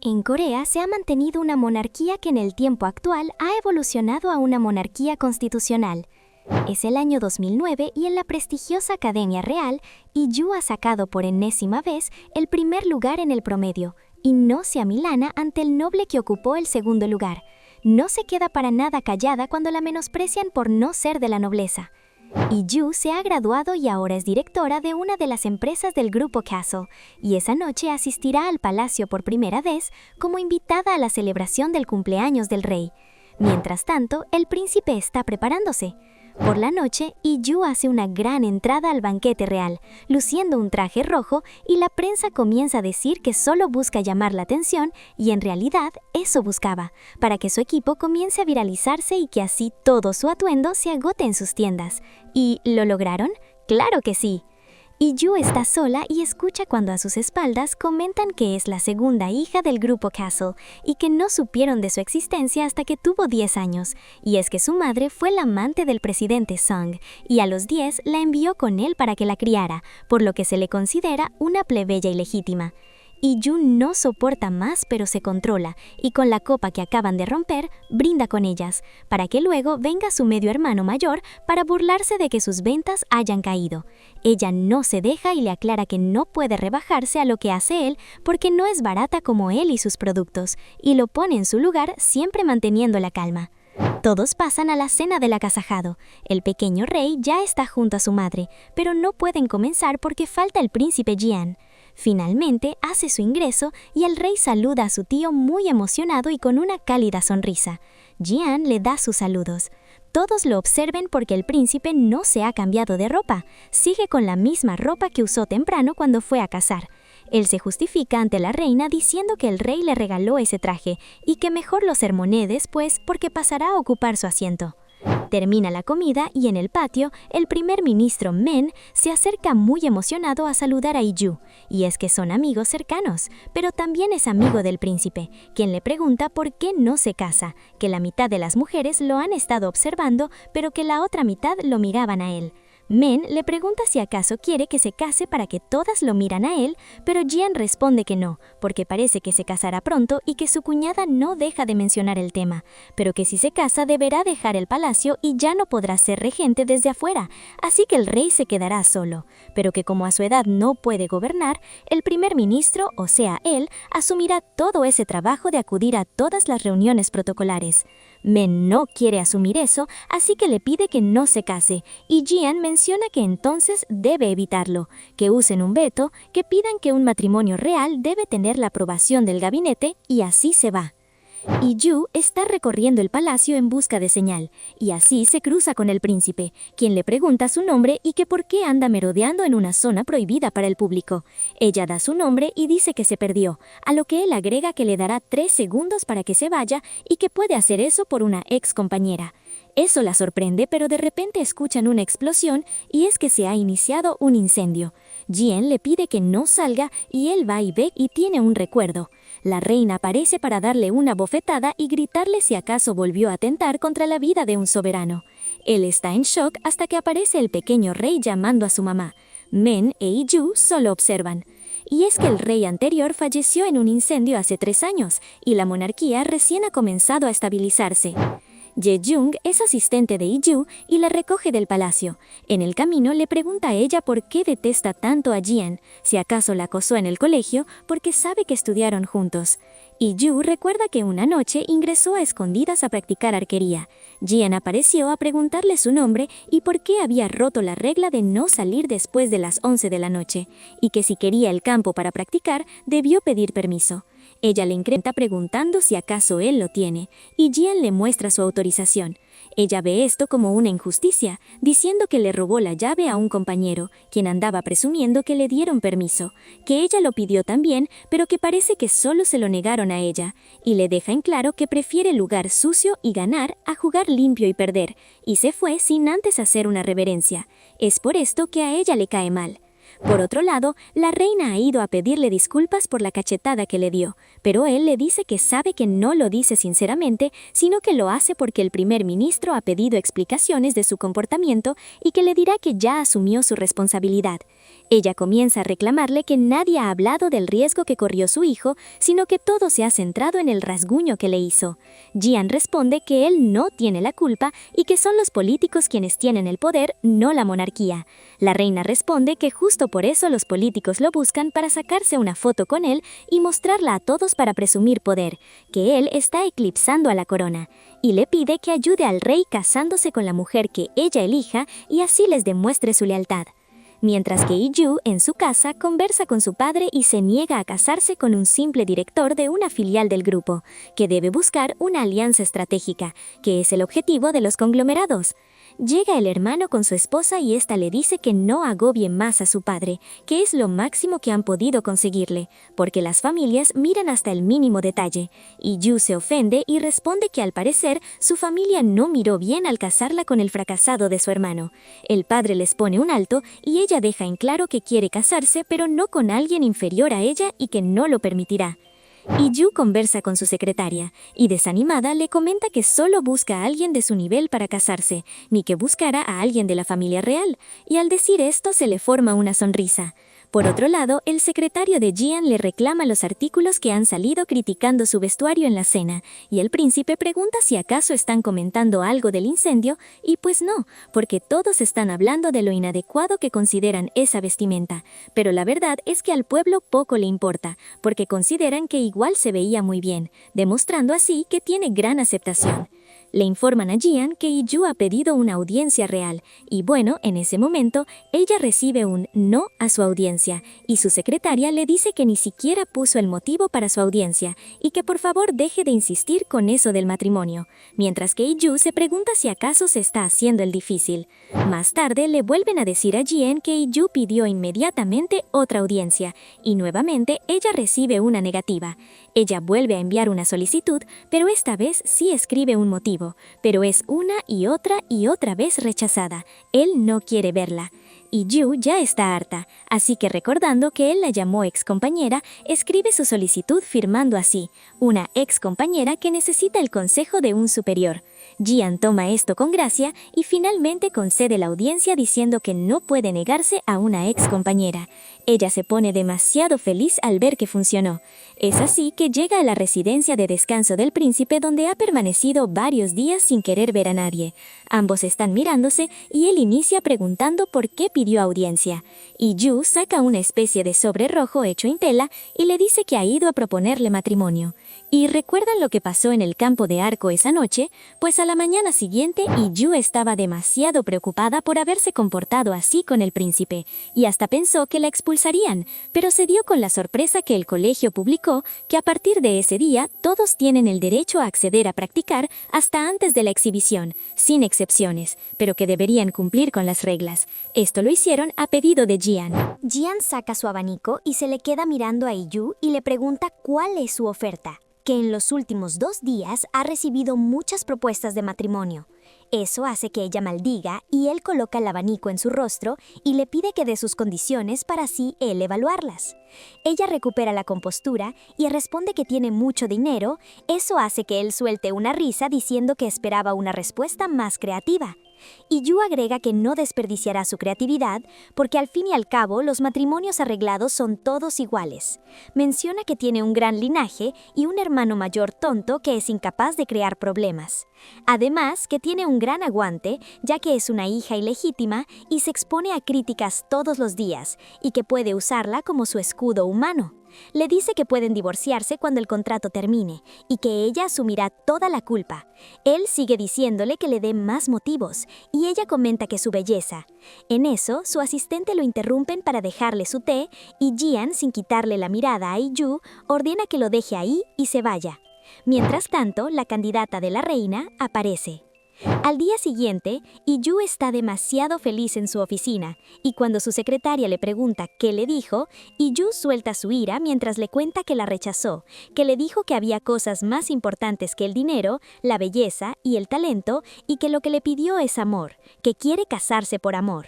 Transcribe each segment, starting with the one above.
En Corea se ha mantenido una monarquía que en el tiempo actual ha evolucionado a una monarquía constitucional. Es el año 2009 y en la prestigiosa Academia Real, Lee ha sacado por enésima vez el primer lugar en el promedio, y no se amilana ante el noble que ocupó el segundo lugar. No se queda para nada callada cuando la menosprecian por no ser de la nobleza. Lee se ha graduado y ahora es directora de una de las empresas del grupo Castle, y esa noche asistirá al palacio por primera vez como invitada a la celebración del cumpleaños del rey. Mientras tanto, el príncipe está preparándose. Por la noche, Lee hace una gran entrada al banquete real, luciendo un traje rojo, y la prensa comienza a decir que solo busca llamar la atención, y en realidad eso buscaba, para que su equipo comience a viralizarse y que así todo su atuendo se agote en sus tiendas. ¿Y lo lograron? ¡Claro que sí! Lee está sola y escucha cuando a sus espaldas comentan que es la segunda hija del grupo Castle y que no supieron de su existencia hasta que tuvo 10 años, y es que su madre fue la amante del presidente Sung, y a los 10 la envió con él para que la criara, por lo que se le considera una plebeya ilegítima. Lee no soporta más, pero se controla, y con la copa que acaban de romper, brinda con ellas, para que luego venga su medio hermano mayor para burlarse de que sus ventas hayan caído. Ella no se deja y le aclara que no puede rebajarse a lo que hace él porque no es barata como él y sus productos, y lo pone en su lugar siempre manteniendo la calma. Todos pasan a la cena del agasajado. El pequeño rey ya está junto a su madre, pero no pueden comenzar porque falta el príncipe Jian. Finalmente hace su ingreso y el rey saluda a su tío muy emocionado y con una cálida sonrisa. Jian le da sus saludos. Todos lo observen porque el príncipe no se ha cambiado de ropa, sigue con la misma ropa que usó temprano cuando fue a cazar. Él se justifica ante la reina diciendo que el rey le regaló ese traje y que mejor lo sermonee después porque pasará a ocupar su asiento. Termina la comida y en el patio, el primer ministro Men se acerca muy emocionado a saludar a Lee, y es que son amigos cercanos, pero también es amigo del príncipe, quien le pregunta por qué no se casa, que la mitad de las mujeres lo han estado observando, pero que la otra mitad lo miraban a él. Men le pregunta si acaso quiere que se case para que todas lo miran a él, pero Jian responde que no, porque parece que se casará pronto y que su cuñada no deja de mencionar el tema, pero que si se casa deberá dejar el palacio y ya no podrá ser regente desde afuera, así que el rey se quedará solo, pero que como a su edad no puede gobernar, el primer ministro, o sea él, asumirá todo ese trabajo de acudir a todas las reuniones protocolares. Men no quiere asumir eso, así que le pide que no se case, y Jian menciona que entonces debe evitarlo, que usen un veto, que pidan que un matrimonio real debe tener la aprobación del gabinete, y así se va. Lee está recorriendo el palacio en busca de señal, y así se cruza con el príncipe, quien le pregunta su nombre y que por qué anda merodeando en una zona prohibida para el público. Ella da su nombre y dice que se perdió, a lo que él agrega que le dará 3 segundos para que se vaya y que puede hacer eso por una ex compañera. Eso la sorprende, pero de repente escuchan una explosión y es que se ha iniciado un incendio. Jian le pide que no salga y él va y ve y tiene un recuerdo. La reina aparece para darle una bofetada y gritarle si acaso volvió a atentar contra la vida de un soberano. Él está en shock hasta que aparece el pequeño rey llamando a su mamá. Men e Lee solo observan. Y es que el rey anterior falleció en un incendio hace 3 años y la monarquía recién ha comenzado a estabilizarse. Ye-jung es asistente de Lee y la recoge del palacio. En el camino le pregunta a ella por qué detesta tanto a Jian, si acaso la acosó en el colegio porque sabe que estudiaron juntos. Lee recuerda que una noche ingresó a escondidas a practicar arquería. Jian apareció a preguntarle su nombre y por qué había roto la regla de no salir después de las 11 de la noche, y que si quería el campo para practicar, debió pedir permiso. Ella le incrementa preguntando si acaso él lo tiene, y Jian le muestra su autorización. Ella ve esto como una injusticia, diciendo que le robó la llave a un compañero, quien andaba presumiendo que le dieron permiso, que ella lo pidió también, pero que parece que solo se lo negaron a ella, y le deja en claro que prefiere lugar sucio y ganar a jugar limpio y perder, y se fue sin antes hacer una reverencia. Es por esto que a ella le cae mal. Por otro lado, la reina ha ido a pedirle disculpas por la cachetada que le dio, pero él le dice que sabe que no lo dice sinceramente, sino que lo hace porque el primer ministro ha pedido explicaciones de su comportamiento y que le dirá que ya asumió su responsabilidad. Ella comienza a reclamarle que nadie ha hablado del riesgo que corrió su hijo, sino que todo se ha centrado en el rasguño que le hizo. Jian responde que él no tiene la culpa y que son los políticos quienes tienen el poder, no la monarquía. La reina responde que justo por eso los políticos lo buscan para sacarse una foto con él y mostrarla a todos para presumir poder, que él está eclipsando a la corona, y le pide que ayude al rey casándose con la mujer que ella elija y así les demuestre su lealtad. Mientras que Iju, en su casa, conversa con su padre y se niega a casarse con un simple director de una filial del grupo, que debe buscar una alianza estratégica, que es el objetivo de los conglomerados. Llega el hermano con su esposa y ésta le dice que no agobie más a su padre, que es lo máximo que han podido conseguirle, porque las familias miran hasta el mínimo detalle. Y Yu se ofende y responde que al parecer su familia no miró bien al casarla con el fracasado de su hermano. El padre les pone un alto y ella deja en claro que quiere casarse, pero no con alguien inferior a ella y que no lo permitirá. Y Yu conversa con su secretaria, y desanimada le comenta que solo busca a alguien de su nivel para casarse, ni que buscara a alguien de la familia real, y al decir esto se le forma una sonrisa. Por otro lado, el secretario de Jian le reclama los artículos que han salido criticando su vestuario en la cena, y el príncipe pregunta si acaso están comentando algo del incendio, y pues no, porque todos están hablando de lo inadecuado que consideran esa vestimenta, pero la verdad es que al pueblo poco le importa, porque consideran que igual se veía muy bien, demostrando así que tiene gran aceptación. Le informan a Jian que Iju ha pedido una audiencia real, y bueno, en ese momento, ella recibe un no a su audiencia, y su secretaria le dice que ni siquiera puso el motivo para su audiencia, y que por favor deje de insistir con eso del matrimonio, mientras que Iju se pregunta si acaso se está haciendo el difícil. Más tarde le vuelven a decir a Jian que Iju pidió inmediatamente otra audiencia, y nuevamente ella recibe una negativa. Ella vuelve a enviar una solicitud, pero esta vez sí escribe un motivo, pero es una y otra vez rechazada. Él no quiere verla. Y Yu ya está harta, así que recordando que él la llamó excompañera, escribe su solicitud firmando así, una excompañera que necesita el consejo de un superior. Jian toma esto con gracia y finalmente concede la audiencia diciendo que no puede negarse a una excompañera. Ella se pone demasiado feliz al ver que funcionó. Es así que llega a la residencia de descanso del príncipe donde ha permanecido varios días sin querer ver a nadie. Ambos están mirándose y él inicia preguntando por qué pidió audiencia. Y Yu saca una especie de sobre rojo hecho en tela y le dice que ha ido a proponerle matrimonio. ¿Y recuerdan lo que pasó en el campo de Arco esa noche? Pues a la mañana siguiente Yu estaba demasiado preocupada por haberse comportado así con el príncipe, y hasta pensó que la expulsarían, pero se dio con la sorpresa que el colegio publicó que a partir de ese día todos tienen el derecho a acceder a practicar hasta antes de la exhibición, sin excepciones, pero que deberían cumplir con las reglas. Esto lo hicieron a pedido de Jian. Jian saca su abanico y se le queda mirando a Yu y le pregunta cuál es su oferta, que en los últimos 2 días ha recibido muchas propuestas de matrimonio. Eso hace que ella maldiga y él coloca el abanico en su rostro y le pide que dé sus condiciones para así él evaluarlas. Ella recupera la compostura y responde que tiene mucho dinero. Eso hace que él suelte una risa diciendo que esperaba una respuesta más creativa. Y Yu agrega que no desperdiciará su creatividad porque al fin y al cabo los matrimonios arreglados son todos iguales. Menciona que tiene un gran linaje y un hermano mayor tonto que es incapaz de crear problemas. Además, que tiene un gran aguante, ya que es una hija ilegítima y se expone a críticas todos los días, y que puede usarla como su escudo humano. Le dice que pueden divorciarse cuando el contrato termine, y que ella asumirá toda la culpa. Él sigue diciéndole que le dé más motivos, y ella comenta que su belleza. En eso, su asistente lo interrumpen para dejarle su té, y Jian, sin quitarle la mirada a Yu, ordena que lo deje ahí y se vaya. Mientras tanto, la candidata de la reina aparece. Al día siguiente, Yu está demasiado feliz en su oficina, y cuando su secretaria le pregunta qué le dijo, Yu suelta su ira mientras le cuenta que la rechazó, que le dijo que había cosas más importantes que el dinero, la belleza y el talento, y que lo que le pidió es amor, que quiere casarse por amor.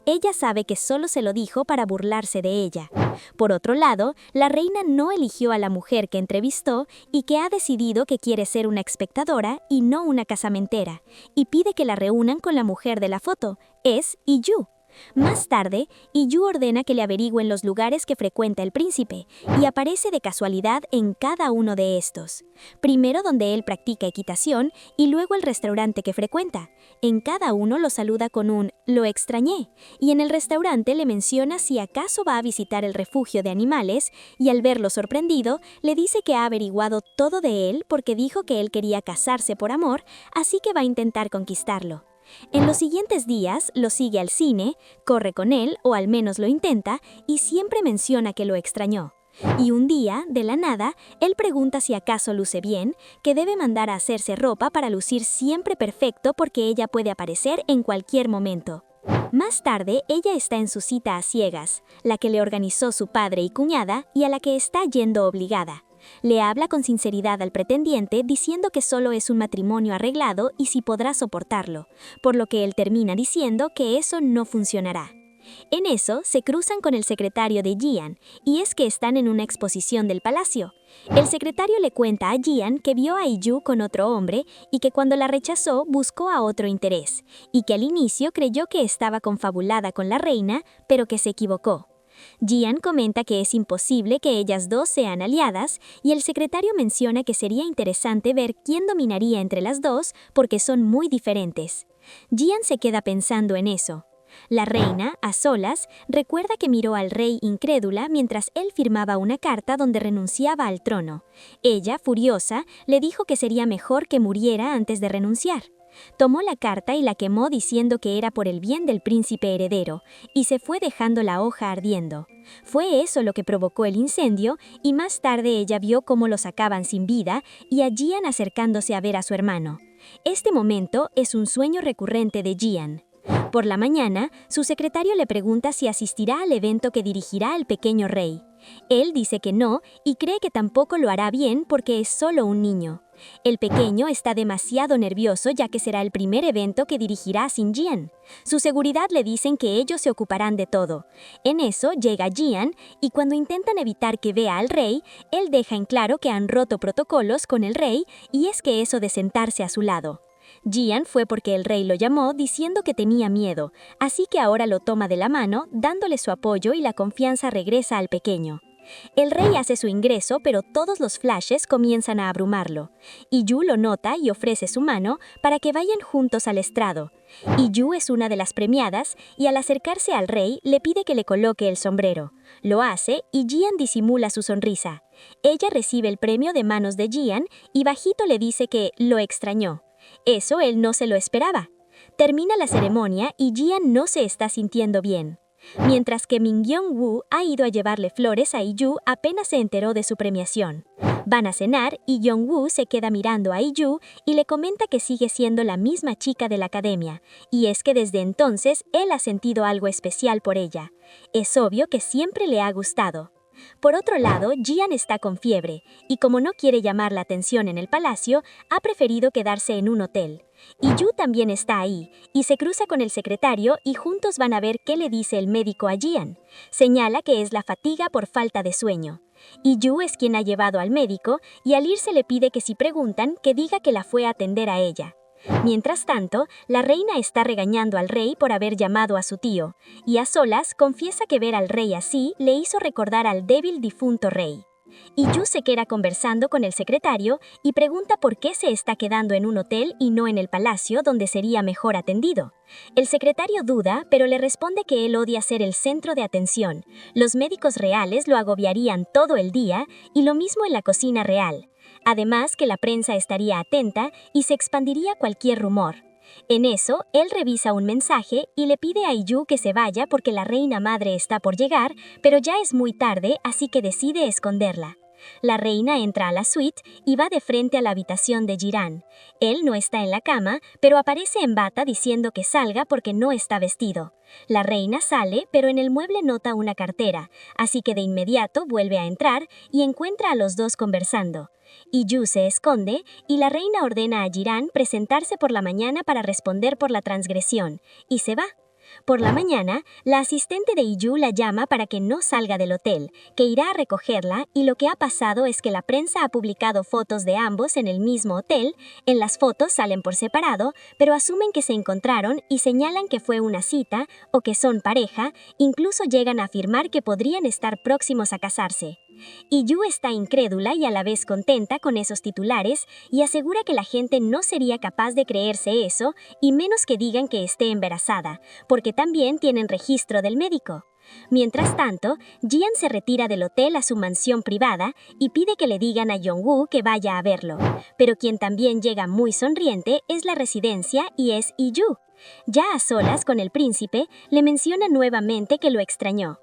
Ella sabe que solo se lo dijo para burlarse de ella. Por otro lado, la reina no eligió a la mujer que entrevistó y que ha decidido que quiere ser una espectadora y no una casamentera, y pide que la reúnan con la mujer de la foto, es Iyu. Más tarde, Iyu ordena que le averigüen los lugares que frecuenta el príncipe, y aparece de casualidad en cada uno de estos. Primero donde él practica equitación y luego el restaurante que frecuenta. En cada uno lo saluda con un «lo extrañé», y en el restaurante le menciona si acaso va a visitar el refugio de animales, y al verlo sorprendido, le dice que ha averiguado todo de él porque dijo que él quería casarse por amor, así que va a intentar conquistarlo. En los siguientes días lo sigue al cine, corre con él, o al menos lo intenta, y siempre menciona que lo extrañó. Y un día, de la nada, él pregunta si acaso luce bien, que debe mandar a hacerse ropa para lucir siempre perfecto porque ella puede aparecer en cualquier momento. Más tarde, ella está en su cita a ciegas, la que le organizó su padre y cuñada y a la que está yendo obligada. Le habla con sinceridad al pretendiente diciendo que solo es un matrimonio arreglado y si podrá soportarlo, por lo que él termina diciendo que eso no funcionará. En eso se cruzan con el secretario de Jian, y es que están en una exposición del palacio. El secretario le cuenta a Jian que vio a Iyu con otro hombre y que cuando la rechazó buscó a otro interés, y que al inicio creyó que estaba confabulada con la reina, pero que se equivocó. Jian comenta que es imposible que ellas dos sean aliadas y el secretario menciona que sería interesante ver quién dominaría entre las dos porque son muy diferentes. Jian se queda pensando en eso. La reina, a solas, recuerda que miró al rey incrédula mientras él firmaba una carta donde renunciaba al trono. Ella, furiosa, le dijo que sería mejor que muriera antes de renunciar. Tomó la carta y la quemó diciendo que era por el bien del príncipe heredero, y se fue dejando la hoja ardiendo. Fue eso lo que provocó el incendio, y más tarde ella vio cómo lo sacaban sin vida y a Jian acercándose a ver a su hermano. Este momento es un sueño recurrente de Jian. Por la mañana, su secretario le pregunta si asistirá al evento que dirigirá el pequeño rey. Él dice que no y cree que tampoco lo hará bien porque es solo un niño. El pequeño está demasiado nervioso ya que será el primer evento que dirigirá sin Jian. Su seguridad le dicen que ellos se ocuparán de todo. En eso llega Jian y cuando intentan evitar que vea al rey, él deja en claro que han roto protocolos con el rey y es que eso de sentarse a su lado. Jian fue porque el rey lo llamó diciendo que tenía miedo, así que ahora lo toma de la mano, dándole su apoyo y la confianza regresa al pequeño. El rey hace su ingreso, pero todos los flashes comienzan a abrumarlo. Iyu lo nota y ofrece su mano para que vayan juntos al estrado. Iyu es una de las premiadas y al acercarse al rey le pide que le coloque el sombrero. Lo hace y Jian disimula su sonrisa. Ella recibe el premio de manos de Jian y bajito le dice que lo extrañó. Eso él no se lo esperaba. Termina la ceremonia y Jian no se está sintiendo bien. Mientras que Mingyong-woo ha ido a llevarle flores a Iyu apenas se enteró de su premiación. Van a cenar y Yong-woo se queda mirando a Iyu y le comenta que sigue siendo la misma chica de la academia, y es que desde entonces él ha sentido algo especial por ella. Es obvio que siempre le ha gustado. Por otro lado, Jian está con fiebre, y como no quiere llamar la atención en el palacio, ha preferido quedarse en un hotel. Iyu también está ahí, y se cruza con el secretario y juntos van a ver qué le dice el médico a Jian. Señala que es la fatiga por falta de sueño. Iyu es quien ha llevado al médico, y al irse le pide que si preguntan, que diga que la fue a atender a ella. Mientras tanto, la reina está regañando al rey por haber llamado a su tío, y a solas confiesa que ver al rey así le hizo recordar al débil difunto rey. Iyu se queda conversando con el secretario y pregunta por qué se está quedando en un hotel y no en el palacio donde sería mejor atendido. El secretario duda, pero le responde que él odia ser el centro de atención. Los médicos reales lo agobiarían todo el día y lo mismo en la cocina real. Además que la prensa estaría atenta y se expandiría cualquier rumor. En eso, él revisa un mensaje y le pide a Iyu que se vaya porque la reina madre está por llegar, pero ya es muy tarde, así que decide esconderla. La reina entra a la suite y va de frente a la habitación de Jiran. Él no está en la cama, pero aparece en bata diciendo que salga porque no está vestido. La reina sale, pero en el mueble nota una cartera, así que de inmediato vuelve a entrar y encuentra a los dos conversando. Iyu se esconde y la reina ordena a Jiran presentarse por la mañana para responder por la transgresión, y se va. Por la mañana, la asistente de Iju la llama para que no salga del hotel, que irá a recogerla, y lo que ha pasado es que la prensa ha publicado fotos de ambos en el mismo hotel. En las fotos salen por separado, pero asumen que se encontraron y señalan que fue una cita o que son pareja, incluso llegan a afirmar que podrían estar próximos a casarse. Yu está incrédula y a la vez contenta con esos titulares y asegura que la gente no sería capaz de creerse eso y menos que digan que esté embarazada, porque también tienen registro del médico. Mientras tanto, Jian se retira del hotel a su mansión privada y pide que le digan a Jong-woo que vaya a verlo, pero quien también llega muy sonriente es la residencia y es Yu. Ya a solas con el príncipe, le menciona nuevamente que lo extrañó.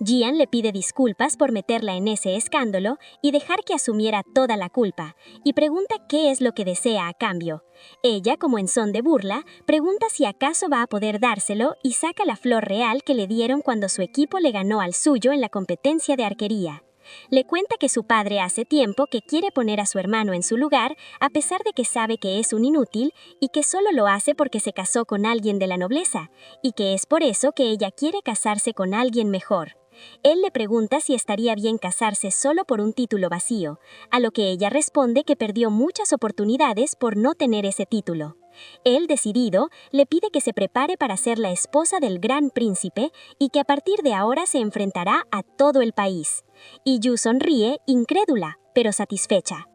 Jian le pide disculpas por meterla en ese escándalo y dejar que asumiera toda la culpa, y pregunta qué es lo que desea a cambio. Ella, como en son de burla, pregunta si acaso va a poder dárselo y saca la flor real que le dieron cuando su equipo le ganó al suyo en la competencia de arquería. Le cuenta que su padre hace tiempo que quiere poner a su hermano en su lugar, a pesar de que sabe que es un inútil y que solo lo hace porque se casó con alguien de la nobleza, y que es por eso que ella quiere casarse con alguien mejor. Él le pregunta si estaría bien casarse solo por un título vacío, a lo que ella responde que perdió muchas oportunidades por no tener ese título. Él, decidido, le pide que se prepare para ser la esposa del gran príncipe y que a partir de ahora se enfrentará a todo el país. Yu sonríe, incrédula, pero satisfecha.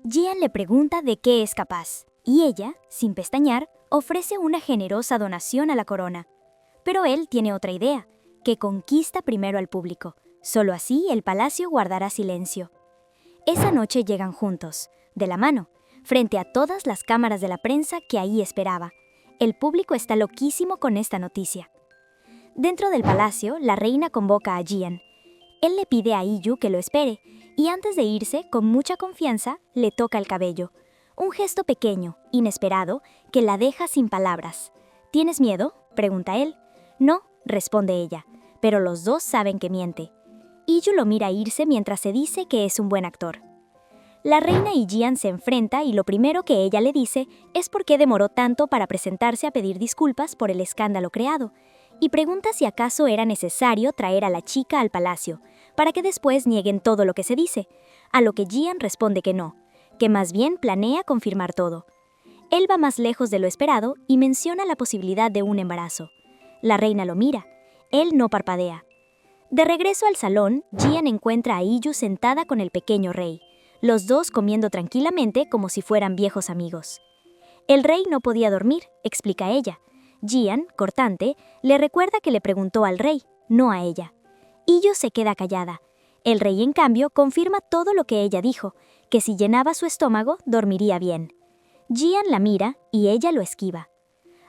Jian le pregunta de qué es capaz, y ella, sin pestañear, ofrece una generosa donación a la corona. Pero él tiene otra idea, que conquista primero al público. Solo así el palacio guardará silencio. Esa noche llegan juntos, de la mano, frente a todas las cámaras de la prensa que ahí esperaba. El público está loquísimo con esta noticia. Dentro del palacio, la reina convoca a Jian. Él le pide a Yu que lo espere, y antes de irse, con mucha confianza, le toca el cabello. Un gesto pequeño, inesperado, que la deja sin palabras. ¿Tienes miedo?, pregunta él. No, responde ella, pero los dos saben que miente. Yu lo mira irse mientras se dice que es un buen actor. La reina y Jian se enfrentan y lo primero que ella le dice es por qué demoró tanto para presentarse a pedir disculpas por el escándalo creado, y pregunta si acaso era necesario traer a la chica al palacio, para que después nieguen todo lo que se dice, a lo que Jian responde que no, que más bien planea confirmar todo. Él va más lejos de lo esperado y menciona la posibilidad de un embarazo. La reina lo mira. Él no parpadea. De regreso al salón, Jian encuentra a Yu sentada con el pequeño rey, los dos comiendo tranquilamente como si fueran viejos amigos. El rey no podía dormir, explica ella. Jian, cortante, le recuerda que le preguntó al rey, no a ella. Yu se queda callada. El rey, en cambio, confirma todo lo que ella dijo, que si llenaba su estómago, dormiría bien. Jian la mira y ella lo esquiva.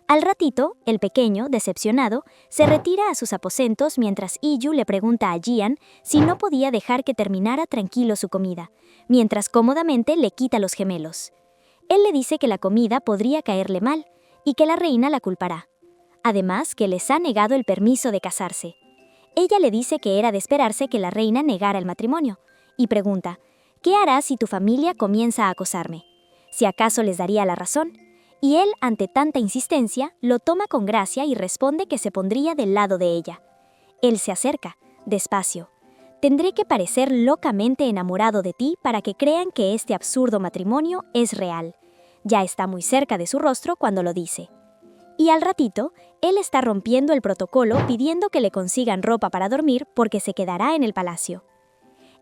Al ratito, el pequeño, decepcionado, se retira a sus aposentos mientras Yu le pregunta a Jian si no podía dejar que terminara tranquilo su comida, mientras cómodamente le quita los gemelos. Él le dice que la comida podría caerle mal y que la reina la culpará. Además, que les ha negado el permiso de casarse. Ella le dice que era de esperarse que la reina negara el matrimonio, y pregunta, ¿qué harás si tu familia comienza a acosarme? ¿Si acaso les daría la razón? Y él, ante tanta insistencia, lo toma con gracia y responde que se pondría del lado de ella. Él se acerca, despacio. Tendré que parecer locamente enamorado de ti para que crean que este absurdo matrimonio es real. Ya está muy cerca de su rostro cuando lo dice. Y al ratito, él está rompiendo el protocolo pidiendo que le consigan ropa para dormir porque se quedará en el palacio.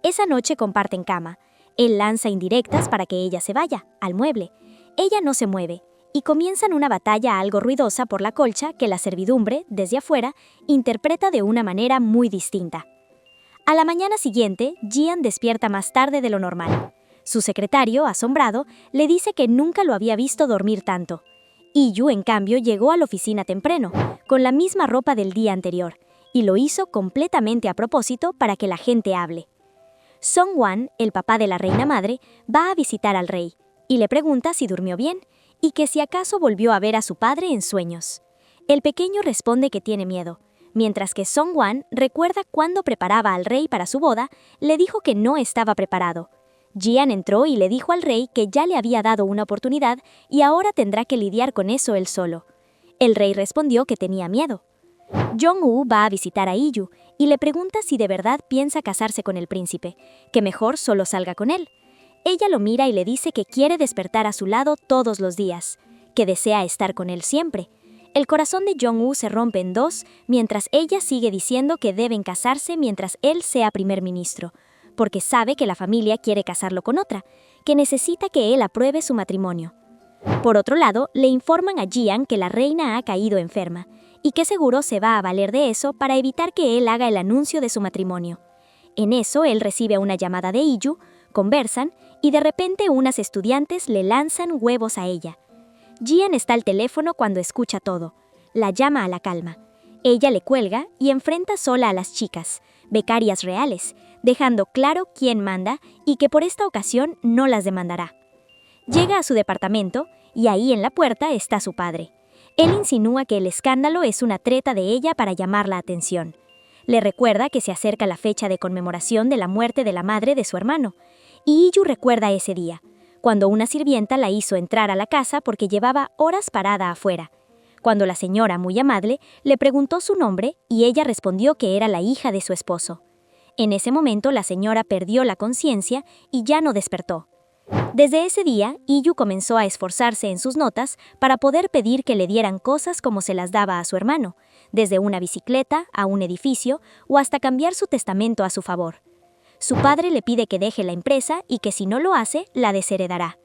Esa noche comparten cama. Él lanza indirectas para que ella se vaya, al mueble. Ella no se mueve, y comienzan una batalla algo ruidosa por la colcha que la servidumbre, desde afuera, interpreta de una manera muy distinta. A la mañana siguiente, Jian despierta más tarde de lo normal. Su secretario, asombrado, le dice que nunca lo había visto dormir tanto. Yu, en cambio, llegó a la oficina temprano, con la misma ropa del día anterior, y lo hizo completamente a propósito para que la gente hable. Song-wan, el papá de la reina madre, va a visitar al rey, y le pregunta si durmió bien, y que si acaso volvió a ver a su padre en sueños. El pequeño responde que tiene miedo, mientras que Song-wan recuerda cuando preparaba al rey para su boda, le dijo que no estaba preparado. Jian entró y le dijo al rey que ya le había dado una oportunidad y ahora tendrá que lidiar con eso él solo. El rey respondió que tenía miedo. Jong-woo va a visitar a Iyu y le pregunta si de verdad piensa casarse con el príncipe, que mejor solo salga con él. Ella lo mira y le dice que quiere despertar a su lado todos los días, que desea estar con él siempre. El corazón de Jong-woo se rompe en dos mientras ella sigue diciendo que deben casarse mientras él sea primer ministro, porque sabe que la familia quiere casarlo con otra, que necesita que él apruebe su matrimonio. Por otro lado, le informan a Jian que la reina ha caído enferma y que seguro se va a valer de eso para evitar que él haga el anuncio de su matrimonio. En eso, él recibe una llamada de Iyu, conversan y de repente unas estudiantes le lanzan huevos a ella. Jian está al teléfono cuando escucha todo. La llama a la calma. Ella le cuelga y enfrenta sola a las chicas, becarias reales, dejando claro quién manda y que por esta ocasión no las demandará. Llega a su departamento y ahí en la puerta está su padre. Él insinúa que el escándalo es una treta de ella para llamar la atención. Le recuerda que se acerca la fecha de conmemoración de la muerte de la madre de su hermano, y Iyu recuerda ese día, cuando una sirvienta la hizo entrar a la casa porque llevaba horas parada afuera. Cuando la señora, muy amable, le preguntó su nombre y ella respondió que era la hija de su esposo. En ese momento la señora perdió la conciencia y ya no despertó. Desde ese día, Iyu comenzó a esforzarse en sus notas para poder pedir que le dieran cosas como se las daba a su hermano, desde una bicicleta a un edificio o hasta cambiar su testamento a su favor. Su padre le pide que deje la empresa y que si no lo hace, la desheredará.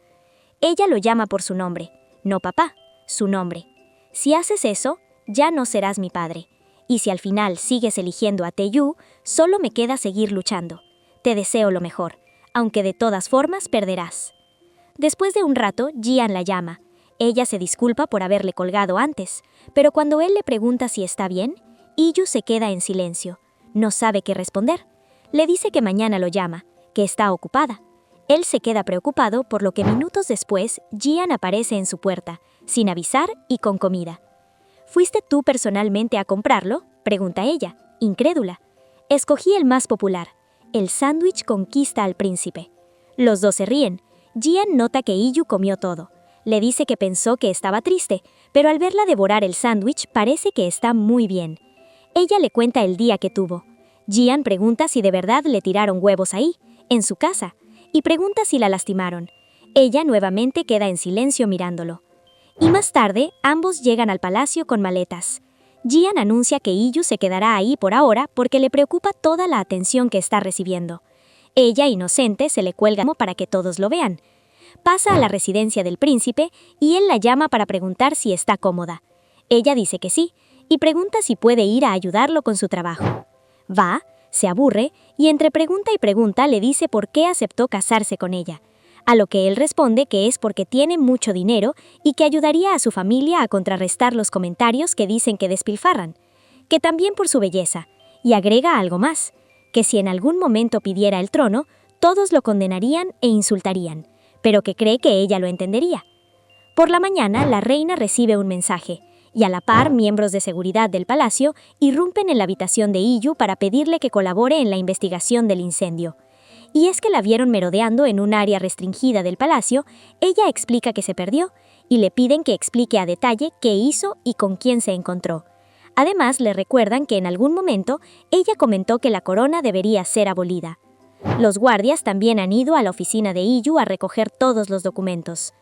Ella lo llama por su nombre, no papá, su nombre. Si haces eso, ya no serás mi padre. Y si al final sigues eligiendo a Taeyu, solo me queda seguir luchando. Te deseo lo mejor, aunque de todas formas perderás. Después de un rato, Jian la llama. Ella se disculpa por haberle colgado antes, pero cuando él le pregunta si está bien, Iyu se queda en silencio. No sabe qué responder. Le dice que mañana lo llama, que está ocupada. Él se queda preocupado, por lo que minutos después, Jian aparece en su puerta, sin avisar y con comida. ¿Fuiste tú personalmente a comprarlo?, pregunta ella, incrédula. Escogí el más popular. El sándwich conquista al príncipe. Los dos se ríen. Jian nota que Iyu comió todo. Le dice que pensó que estaba triste, pero al verla devorar el sándwich parece que está muy bien. Ella le cuenta el día que tuvo. Jian pregunta si de verdad le tiraron huevos ahí, en su casa, y pregunta si la lastimaron. Ella nuevamente queda en silencio mirándolo. Y más tarde, ambos llegan al palacio con maletas. Jian anuncia que Iyu se quedará ahí por ahora porque le preocupa toda la atención que está recibiendo. Ella, inocente, se le cuelga para que todos lo vean. Pasa a la residencia del príncipe y él la llama para preguntar si está cómoda. Ella dice que sí, y pregunta si puede ir a ayudarlo con su trabajo. Va, se aburre, y entre pregunta y pregunta le dice por qué aceptó casarse con ella, a lo que él responde que es porque tiene mucho dinero y que ayudaría a su familia a contrarrestar los comentarios que dicen que despilfarran, que también por su belleza, y agrega algo más, que si en algún momento pidiera el trono, todos lo condenarían e insultarían, pero que cree que ella lo entendería. Por la mañana, la reina recibe un mensaje, y a la par, miembros de seguridad del palacio irrumpen en la habitación de Iyu para pedirle que colabore en la investigación del incendio. Y es que la vieron merodeando en un área restringida del palacio. Ella explica que se perdió, y le piden que explique a detalle qué hizo y con quién se encontró. Además, le recuerdan que en algún momento ella comentó que la corona debería ser abolida. Los guardias también han ido a la oficina de Iyu a recoger todos los documentos.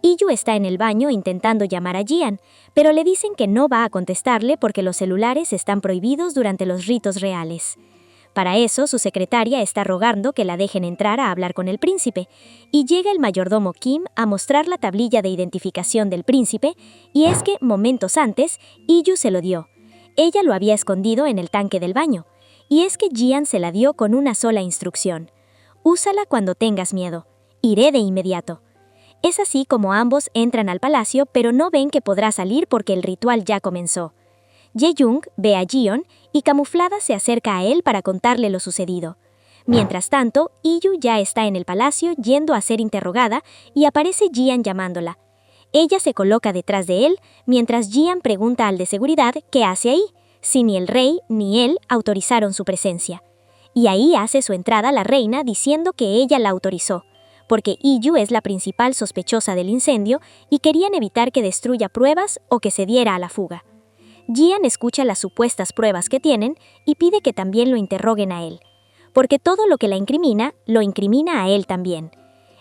Iyu está en el baño intentando llamar a Jian, pero le dicen que no va a contestarle porque los celulares están prohibidos durante los ritos reales. Para eso, su secretaria está rogando que la dejen entrar a hablar con el príncipe, y llega el mayordomo Kim a mostrar la tablilla de identificación del príncipe, y es que, momentos antes, Iyu se lo dio. Ella lo había escondido en el tanque del baño, y es que Jian se la dio con una sola instrucción. Úsala cuando tengas miedo. Iré de inmediato. Es así como ambos entran al palacio, pero no ven que podrá salir porque el ritual ya comenzó. Ye-jung ve a Jion y camuflada se acerca a él para contarle lo sucedido. Mientras tanto, Iyu ya está en el palacio yendo a ser interrogada y aparece Jian llamándola. Ella se coloca detrás de él, mientras Jian pregunta al de seguridad qué hace ahí, si ni el rey ni él autorizaron su presencia. Y ahí hace su entrada la reina diciendo que ella la autorizó, porque Iyu es la principal sospechosa del incendio y querían evitar que destruya pruebas o que se diera a la fuga. Jian escucha las supuestas pruebas que tienen y pide que también lo interroguen a él, porque todo lo que la incrimina, lo incrimina a él también.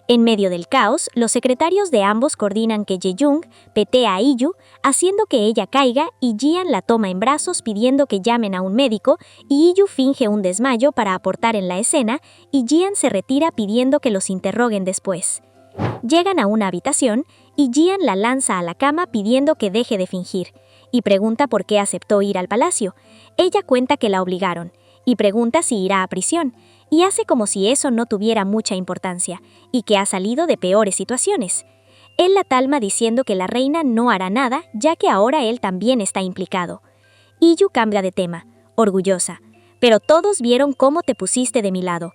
En medio del caos, los secretarios de ambos coordinan que Jae-young petea a Iyu, haciendo que ella caiga y Jian la toma en brazos pidiendo que llamen a un médico y Iyu finge un desmayo para aportar en la escena y Jian se retira pidiendo que los interroguen después. Llegan a una habitación y Jian la lanza a la cama pidiendo que deje de fingir y pregunta por qué aceptó ir al palacio. Ella cuenta que la obligaron y pregunta si irá a prisión, y hace como si eso no tuviera mucha importancia, y que ha salido de peores situaciones. Él la calma diciendo que la reina no hará nada, ya que ahora él también está implicado. Iyu cambia de tema, orgullosa, pero todos vieron cómo te pusiste de mi lado.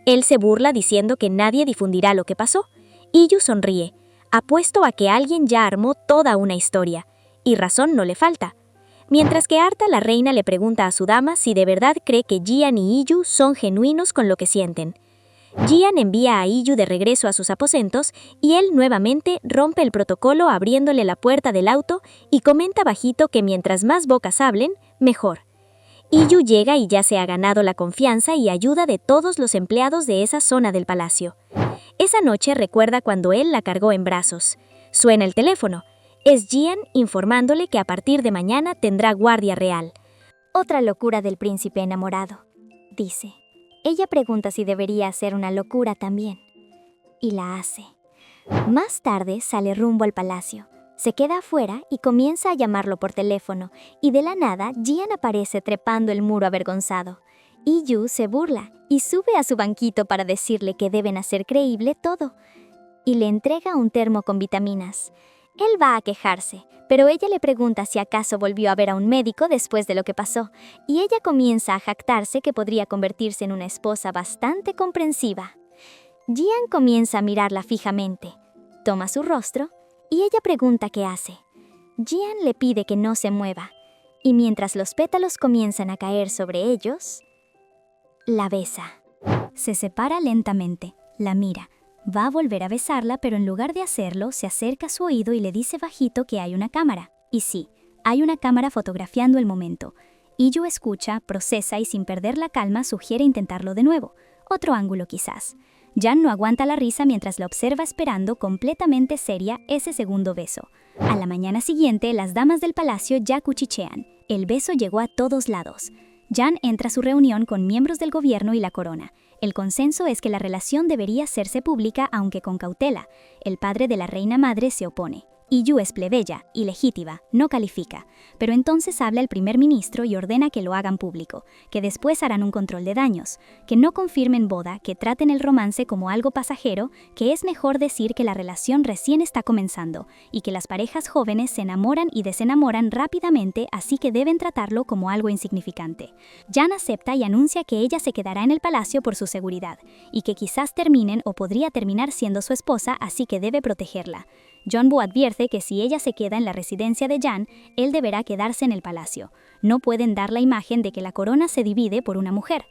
Él se burla diciendo que nadie difundirá lo que pasó. Iyu sonríe, apuesto a que alguien ya armó toda una historia, y razón no le falta. Mientras que Arta, la reina, le pregunta a su dama si de verdad cree que Jian y Iyu son genuinos con lo que sienten. Jian envía a Iyu de regreso a sus aposentos y él nuevamente rompe el protocolo abriéndole la puerta del auto y comenta bajito que mientras más bocas hablen, mejor. Iyu llega y ya se ha ganado la confianza y ayuda de todos los empleados de esa zona del palacio. Esa noche recuerda cuando él la cargó en brazos. Suena el teléfono. Es Jian informándole que a partir de mañana tendrá guardia real. Otra locura del príncipe enamorado, dice. Ella pregunta si debería hacer una locura también. Y la hace. Más tarde sale rumbo al palacio. Se queda afuera y comienza a llamarlo por teléfono, y de la nada Jian aparece trepando el muro avergonzado. Iyu se burla y sube a su banquito para decirle que deben hacer creíble todo. Y le entrega un termo con vitaminas. Él va a quejarse, pero ella le pregunta si acaso volvió a ver a un médico después de lo que pasó, y ella comienza a jactarse que podría convertirse en una esposa bastante comprensiva. Jian comienza a mirarla fijamente, toma su rostro, y ella pregunta qué hace. Jian le pide que no se mueva, y mientras los pétalos comienzan a caer sobre ellos, la besa. Se separa lentamente, la mira. Va a volver a besarla, pero en lugar de hacerlo, se acerca a su oído y le dice bajito que hay una cámara. Y sí, hay una cámara fotografiando el momento. Iyu escucha, procesa y sin perder la calma sugiere intentarlo de nuevo. Otro ángulo quizás. Jan no aguanta la risa mientras la observa esperando completamente seria ese segundo beso. A la mañana siguiente, las damas del palacio ya cuchichean. El beso llegó a todos lados. Jan entra a su reunión con miembros del gobierno y la corona. El consenso es que la relación debería hacerse pública, aunque con cautela. El padre de la reina madre se opone. Iyu es plebeya, ilegítima, no califica. Pero entonces habla el primer ministro y ordena que lo hagan público, que después harán un control de daños, que no confirmen boda, que traten el romance como algo pasajero, que es mejor decir que la relación recién está comenzando, y que las parejas jóvenes se enamoran y desenamoran rápidamente, así que deben tratarlo como algo insignificante. Jan acepta y anuncia que ella se quedará en el palacio por su seguridad, y que quizás terminen o podría terminar siendo su esposa, así que debe protegerla. Jeonbu advierte que si ella se queda en la residencia de Jan, él deberá quedarse en el palacio. No pueden dar la imagen de que la corona se divide por una mujer.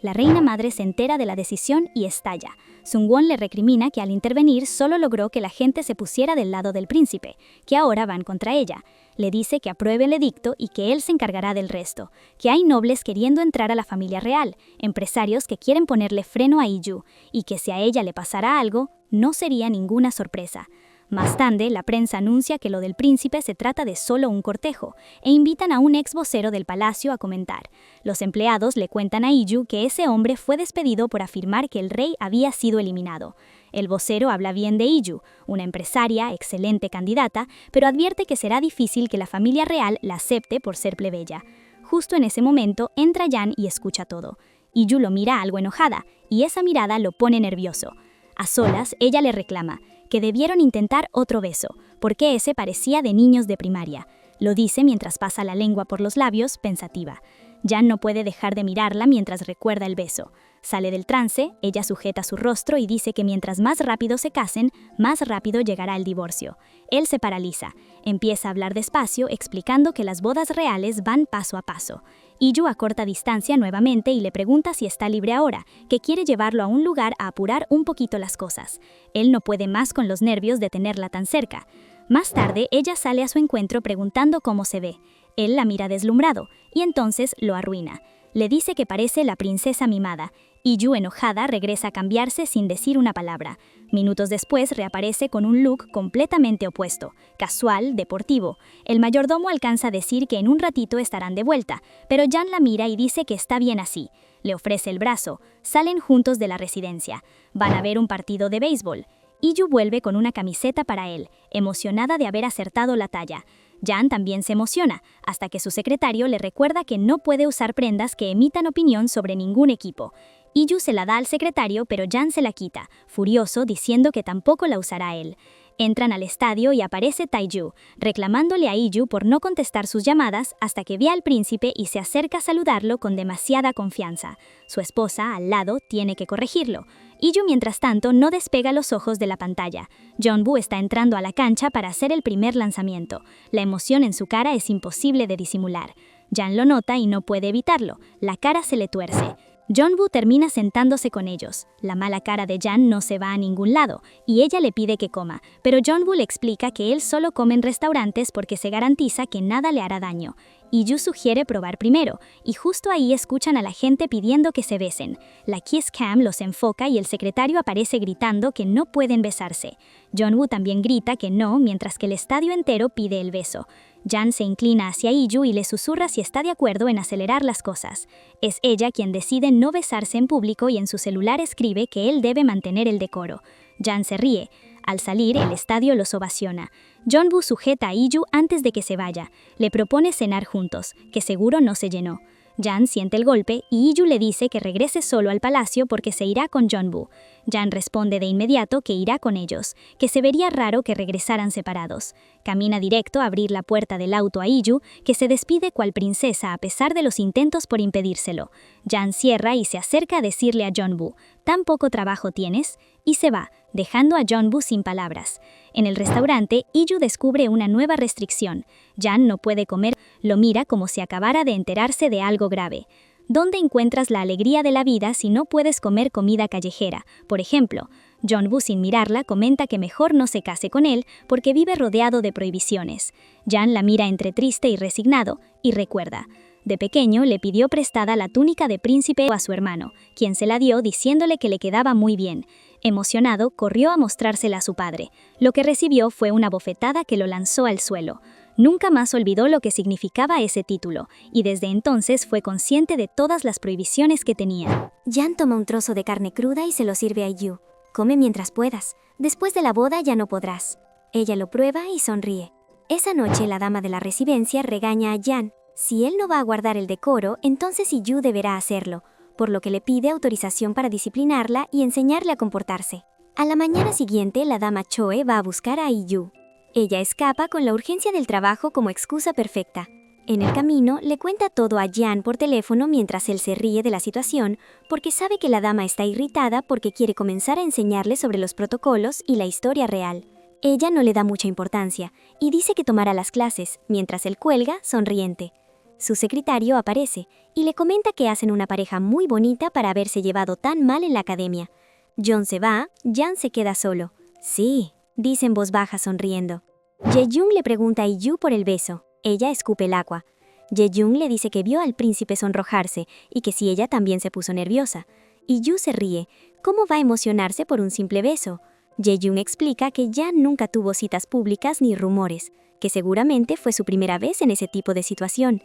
La reina madre se entera de la decisión y estalla. Sungwon le recrimina que al intervenir solo logró que la gente se pusiera del lado del príncipe, que ahora van contra ella. Le dice que apruebe el edicto y que él se encargará del resto, que hay nobles queriendo entrar a la familia real, empresarios que quieren ponerle freno a Iyu, y que si a ella le pasara algo, no sería ninguna sorpresa. Más tarde, la prensa anuncia que lo del príncipe se trata de solo un cortejo e invitan a un ex vocero del palacio a comentar. Los empleados le cuentan a Iyu que ese hombre fue despedido por afirmar que el rey había sido eliminado. El vocero habla bien de Iyu, una empresaria, excelente candidata, pero advierte que será difícil que la familia real la acepte por ser plebeya. Justo en ese momento entra Jan y escucha todo. Iyu lo mira algo enojada y esa mirada lo pone nervioso. A solas, ella le reclama que debieron intentar otro beso, porque ese parecía de niños de primaria. Lo dice mientras pasa la lengua por los labios, pensativa. Jan no puede dejar de mirarla mientras recuerda el beso. Sale del trance, ella sujeta su rostro y dice que mientras más rápido se casen, más rápido llegará el divorcio. Él se paraliza, empieza a hablar despacio, explicando que las bodas reales van paso a paso. Iju acorta distancia nuevamente y le pregunta si está libre ahora, que quiere llevarlo a un lugar a apurar un poquito las cosas. Él no puede más con los nervios de tenerla tan cerca. Más tarde, ella sale a su encuentro preguntando cómo se ve. Él la mira deslumbrado, y entonces lo arruina. Le dice que parece la princesa mimada. Iju, enojada, regresa a cambiarse sin decir una palabra. Minutos después reaparece con un look completamente opuesto, casual, deportivo. El mayordomo alcanza a decir que en un ratito estarán de vuelta, pero Jan la mira y dice que está bien así. Le ofrece el brazo. Salen juntos de la residencia. Van a ver un partido de béisbol. Iju vuelve con una camiseta para él, emocionada de haber acertado la talla. Jan también se emociona, hasta que su secretario le recuerda que no puede usar prendas que emitan opinión sobre ningún equipo. Iju se la da al secretario, pero Jan se la quita, furioso, diciendo que tampoco la usará él. Entran al estadio y aparece Taiju, reclamándole a Iju por no contestar sus llamadas hasta que ve al príncipe y se acerca a saludarlo con demasiada confianza. Su esposa, al lado, tiene que corregirlo. Iju, mientras tanto, no despega los ojos de la pantalla. Jeonbu está entrando a la cancha para hacer el primer lanzamiento. La emoción en su cara es imposible de disimular. Jan lo nota y no puede evitarlo. La cara se le tuerce. Jeonbu termina sentándose con ellos. La mala cara de Jan no se va a ningún lado, y ella le pide que coma, pero Jeonbu le explica que él solo come en restaurantes porque se garantiza que nada le hará daño. Iju sugiere probar primero, y justo ahí escuchan a la gente pidiendo que se besen. La Kiss Cam los enfoca y el secretario aparece gritando que no pueden besarse. Jeonbu también grita que no, mientras que el estadio entero pide el beso. Jan se inclina hacia Iju y le susurra si está de acuerdo en acelerar las cosas. Es ella quien decide no besarse en público y en su celular escribe que él debe mantener el decoro. Jan se ríe. Al salir, el estadio los ovaciona. Jeonbu sujeta a Iju antes de que se vaya. Le propone cenar juntos, que seguro no se llenó. Jan siente el golpe y Iju le dice que regrese solo al palacio porque se irá con Jeonbu. Jan responde de inmediato que irá con ellos, que se vería raro que regresaran separados. Camina directo a abrir la puerta del auto a Iju, que se despide cual princesa a pesar de los intentos por impedírselo. Jan cierra y se acerca a decirle a Jeonbu, ¿tan poco trabajo tienes? Y se va, dejando a Jeonbu sin palabras. En el restaurante, Iju descubre una nueva restricción. Jan no puede comer, lo mira como si acabara de enterarse de algo grave. ¿Dónde encuentras la alegría de la vida si no puedes comer comida callejera? Por ejemplo, Jeonbu, sin mirarla, comenta que mejor no se case con él porque vive rodeado de prohibiciones. Jan la mira entre triste y resignado y recuerda. De pequeño le pidió prestada la túnica de príncipe a su hermano, quien se la dio diciéndole que le quedaba muy bien. Emocionado, corrió a mostrársela a su padre. Lo que recibió fue una bofetada que lo lanzó al suelo. Nunca más olvidó lo que significaba ese título, y desde entonces fue consciente de todas las prohibiciones que tenía. Jan toma un trozo de carne cruda y se lo sirve a Iju. Come mientras puedas. Después de la boda ya no podrás. Ella lo prueba y sonríe. Esa noche la dama de la residencia regaña a Jan. Si él no va a guardar el decoro, entonces Iju deberá hacerlo, por lo que le pide autorización para disciplinarla y enseñarle a comportarse. A la mañana siguiente, la dama Choe va a buscar a Iju. Ella escapa con la urgencia del trabajo como excusa perfecta. En el camino, le cuenta todo a Jan por teléfono mientras él se ríe de la situación, porque sabe que la dama está irritada porque quiere comenzar a enseñarle sobre los protocolos y la historia real. Ella no le da mucha importancia y dice que tomará las clases, mientras él cuelga, sonriente. Su secretario aparece y le comenta que hacen una pareja muy bonita para haberse llevado tan mal en la academia. John se va, Jan se queda solo. Sí, dice en voz baja sonriendo. Jae-young le pregunta a Iju por el beso. Ella escupe el agua. Jae-young le dice que vio al príncipe sonrojarse y que si ella también se puso nerviosa. Iju se ríe. ¿Cómo va a emocionarse por un simple beso? Jae-young explica que Jan nunca tuvo citas públicas ni rumores, que seguramente fue su primera vez en ese tipo de situación.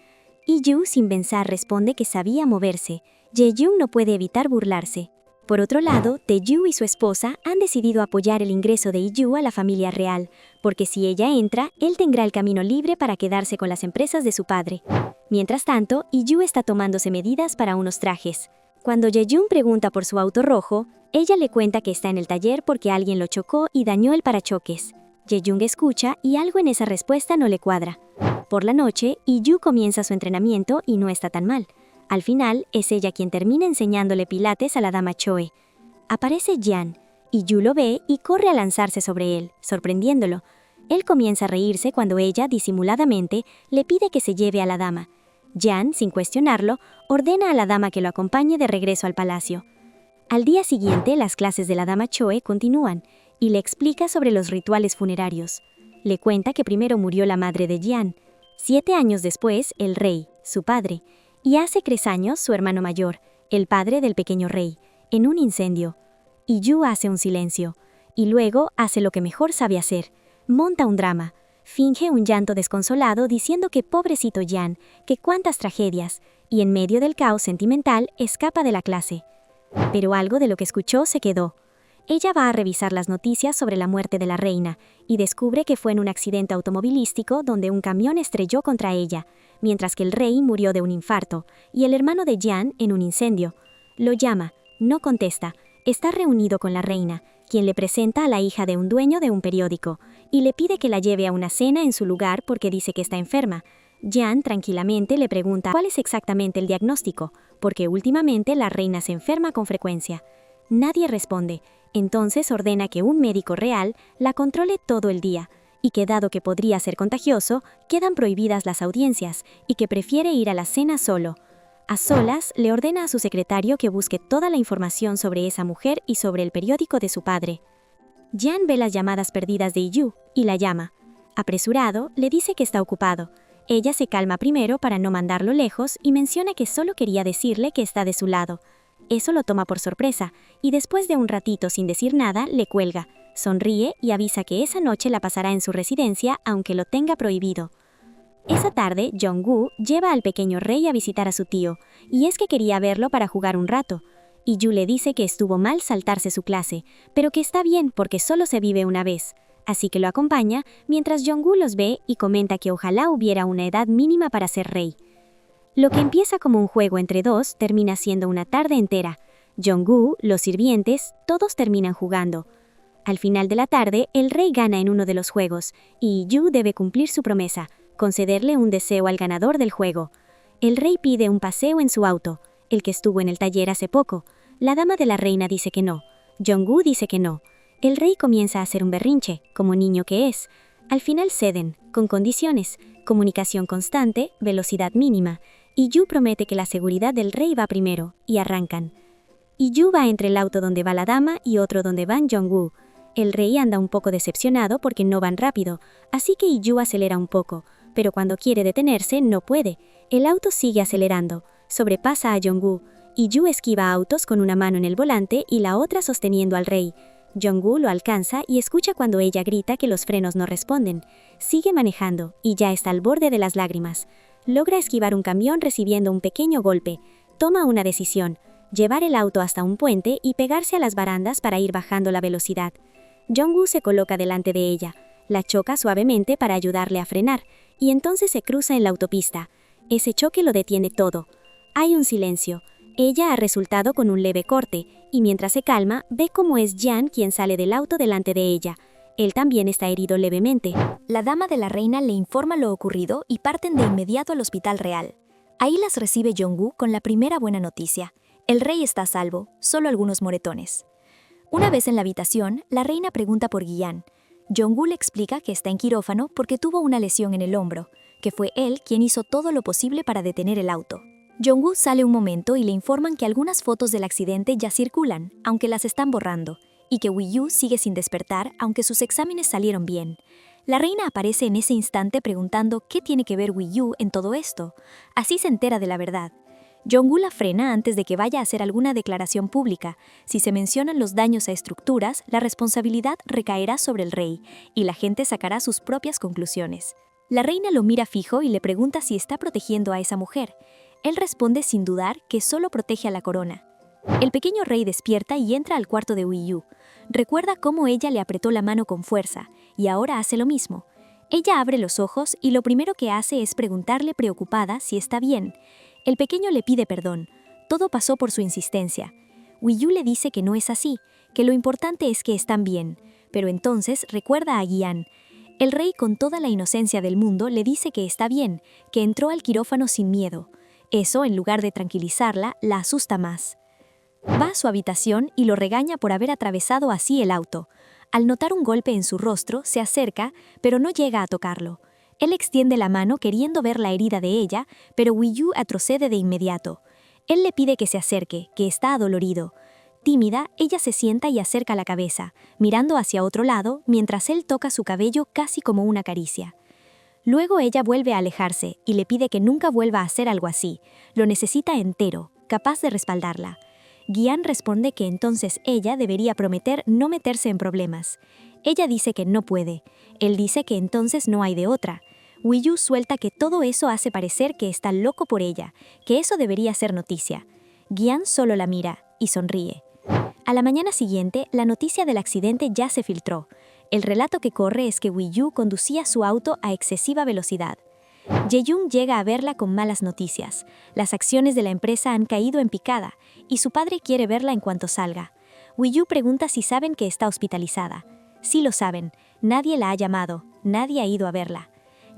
Iju, sin pensar, responde que sabía moverse. Jae-young no puede evitar burlarse. Por otro lado, Taeju y su esposa han decidido apoyar el ingreso de Iju a la familia real, porque si ella entra, él tendrá el camino libre para quedarse con las empresas de su padre. Mientras tanto, Iju está tomándose medidas para unos trajes. Cuando Jae-young pregunta por su auto rojo, ella le cuenta que está en el taller porque alguien lo chocó y dañó el parachoques. Jae-young escucha y algo en esa respuesta no le cuadra. Por la noche, Iju comienza su entrenamiento y no está tan mal. Al final, es ella quien termina enseñándole pilates a la dama Choe. Aparece Jan. Iju lo ve y corre a lanzarse sobre él, sorprendiéndolo. Él comienza a reírse cuando ella, disimuladamente, le pide que se lleve a la dama. Jian, sin cuestionarlo, ordena a la dama que lo acompañe de regreso al palacio. Al día siguiente, las clases de la dama Choe continúan y le explica sobre los rituales funerarios. Le cuenta que primero murió la madre de Jian, 7 años después el rey, su padre, y hace 3 años su hermano mayor, el padre del pequeño rey, en un incendio. Y Yu hace un silencio, y luego hace lo que mejor sabe hacer, monta un drama, finge un llanto desconsolado diciendo que pobrecito Jian, que cuántas tragedias, y en medio del caos sentimental escapa de la clase. Pero algo de lo que escuchó se quedó. Ella va a revisar las noticias sobre la muerte de la reina y descubre que fue en un accidente automovilístico donde un camión estrelló contra ella, mientras que el rey murió de un infarto y el hermano de Jian en un incendio. Lo llama, no contesta, está reunido con la reina, quien le presenta a la hija de un dueño de un periódico y le pide que la lleve a una cena en su lugar porque dice que está enferma. Jian tranquilamente le pregunta cuál es exactamente el diagnóstico, porque últimamente la reina se enferma con frecuencia. Nadie responde. Entonces ordena que un médico real la controle todo el día, y que dado que podría ser contagioso, quedan prohibidas las audiencias, y que prefiere ir a la cena solo. A solas, le ordena a su secretario que busque toda la información sobre esa mujer y sobre el periódico de su padre. Jian ve las llamadas perdidas de Yu, y la llama. Apresurado, le dice que está ocupado. Ella se calma primero para no mandarlo lejos y menciona que solo quería decirle que está de su lado. Eso lo toma por sorpresa, y después de un ratito sin decir nada, le cuelga, sonríe y avisa que esa noche la pasará en su residencia, aunque lo tenga prohibido. Esa tarde, Jong-woo lleva al pequeño rey a visitar a su tío, y es que quería verlo para jugar un rato. Y Yu le dice que estuvo mal saltarse su clase, pero que está bien porque solo se vive una vez. Así que lo acompaña, mientras Jong-woo los ve y comenta que ojalá hubiera una edad mínima para ser rey. Lo que empieza como un juego entre dos termina siendo una tarde entera. Jong-woo, los sirvientes, todos terminan jugando. Al final de la tarde, el rey gana en uno de los juegos, y Yu debe cumplir su promesa, concederle un deseo al ganador del juego. El rey pide un paseo en su auto, el que estuvo en el taller hace poco. La dama de la reina dice que no. Jong-woo dice que no. El rey comienza a hacer un berrinche, como niño que es. Al final ceden, con condiciones, comunicación constante, velocidad mínima, y Yu promete que la seguridad del rey va primero, y arrancan. Y Yu va entre el auto donde va la dama y otro donde van Jong-woo. El rey anda un poco decepcionado porque no van rápido, así que Yu acelera un poco, pero cuando quiere detenerse no puede. El auto sigue acelerando, sobrepasa a Jong-woo, y Yu esquiva autos con una mano en el volante y la otra sosteniendo al rey. Jong-woo lo alcanza y escucha cuando ella grita que los frenos no responden. Sigue manejando, y ya está al borde de las lágrimas. Logra esquivar un camión recibiendo un pequeño golpe. Toma una decisión, llevar el auto hasta un puente y pegarse a las barandas para ir bajando la velocidad. Jong-woo se coloca delante de ella, la choca suavemente para ayudarle a frenar, y entonces se cruza en la autopista. Ese choque lo detiene todo. Hay un silencio. Ella ha resultado con un leve corte, y mientras se calma, ve cómo es Jian quien sale del auto delante de ella. Él también está herido levemente. La dama de la reina le informa lo ocurrido y parten de inmediato al hospital real. Ahí las recibe Jong-woo con la primera buena noticia. El rey está a salvo, solo algunos moretones. Una vez en la habitación, la reina pregunta por Jian. Jong-woo le explica que está en quirófano porque tuvo una lesión en el hombro, que fue él quien hizo todo lo posible para detener el auto. Jong-woo sale un momento y le informan que algunas fotos del accidente ya circulan, aunque las están borrando, y que Wi-yu sigue sin despertar aunque sus exámenes salieron bien. La reina aparece en ese instante preguntando qué tiene que ver Wi-yu en todo esto. Así se entera de la verdad. Jong-woo la frena antes de que vaya a hacer alguna declaración pública. Si se mencionan los daños a estructuras, la responsabilidad recaerá sobre el rey, y la gente sacará sus propias conclusiones. La reina lo mira fijo y le pregunta si está protegiendo a esa mujer. Él responde sin dudar que solo protege a la corona. El pequeño rey despierta y entra al cuarto de Wi-yu. Recuerda cómo ella le apretó la mano con fuerza, y ahora hace lo mismo. Ella abre los ojos y lo primero que hace es preguntarle preocupada si está bien. El pequeño le pide perdón. Todo pasó por su insistencia. Wi-yu le dice que no es así, que lo importante es que están bien. Pero entonces recuerda a Jian. El rey, con toda la inocencia del mundo, le dice que está bien, que entró al quirófano sin miedo. Eso, en lugar de tranquilizarla, la asusta más. Va a su habitación y lo regaña por haber atravesado así el auto. Al notar un golpe en su rostro, se acerca, pero no llega a tocarlo. Él extiende la mano queriendo ver la herida de ella, pero Wii-Yu retrocede de inmediato. Él le pide que se acerque, que está adolorido. Tímida, ella se sienta y acerca la cabeza, mirando hacia otro lado, mientras él toca su cabello casi como una caricia. Luego ella vuelve a alejarse y le pide que nunca vuelva a hacer algo así. Lo necesita entero, capaz de respaldarla. Gian responde que entonces ella debería prometer no meterse en problemas. Ella dice que no puede. Él dice que entonces no hay de otra. Wii-Yu suelta que todo eso hace parecer que está loco por ella, que eso debería ser noticia. Gian solo la mira y sonríe. A la mañana siguiente, la noticia del accidente ya se filtró. El relato que corre es que Wii-Yu conducía su auto a excesiva velocidad. Jae-Young llega a verla con malas noticias. Las acciones de la empresa han caído en picada y su padre quiere verla en cuanto salga. Wii-Yu pregunta si saben que está hospitalizada. Sí lo saben, nadie la ha llamado, nadie ha ido a verla.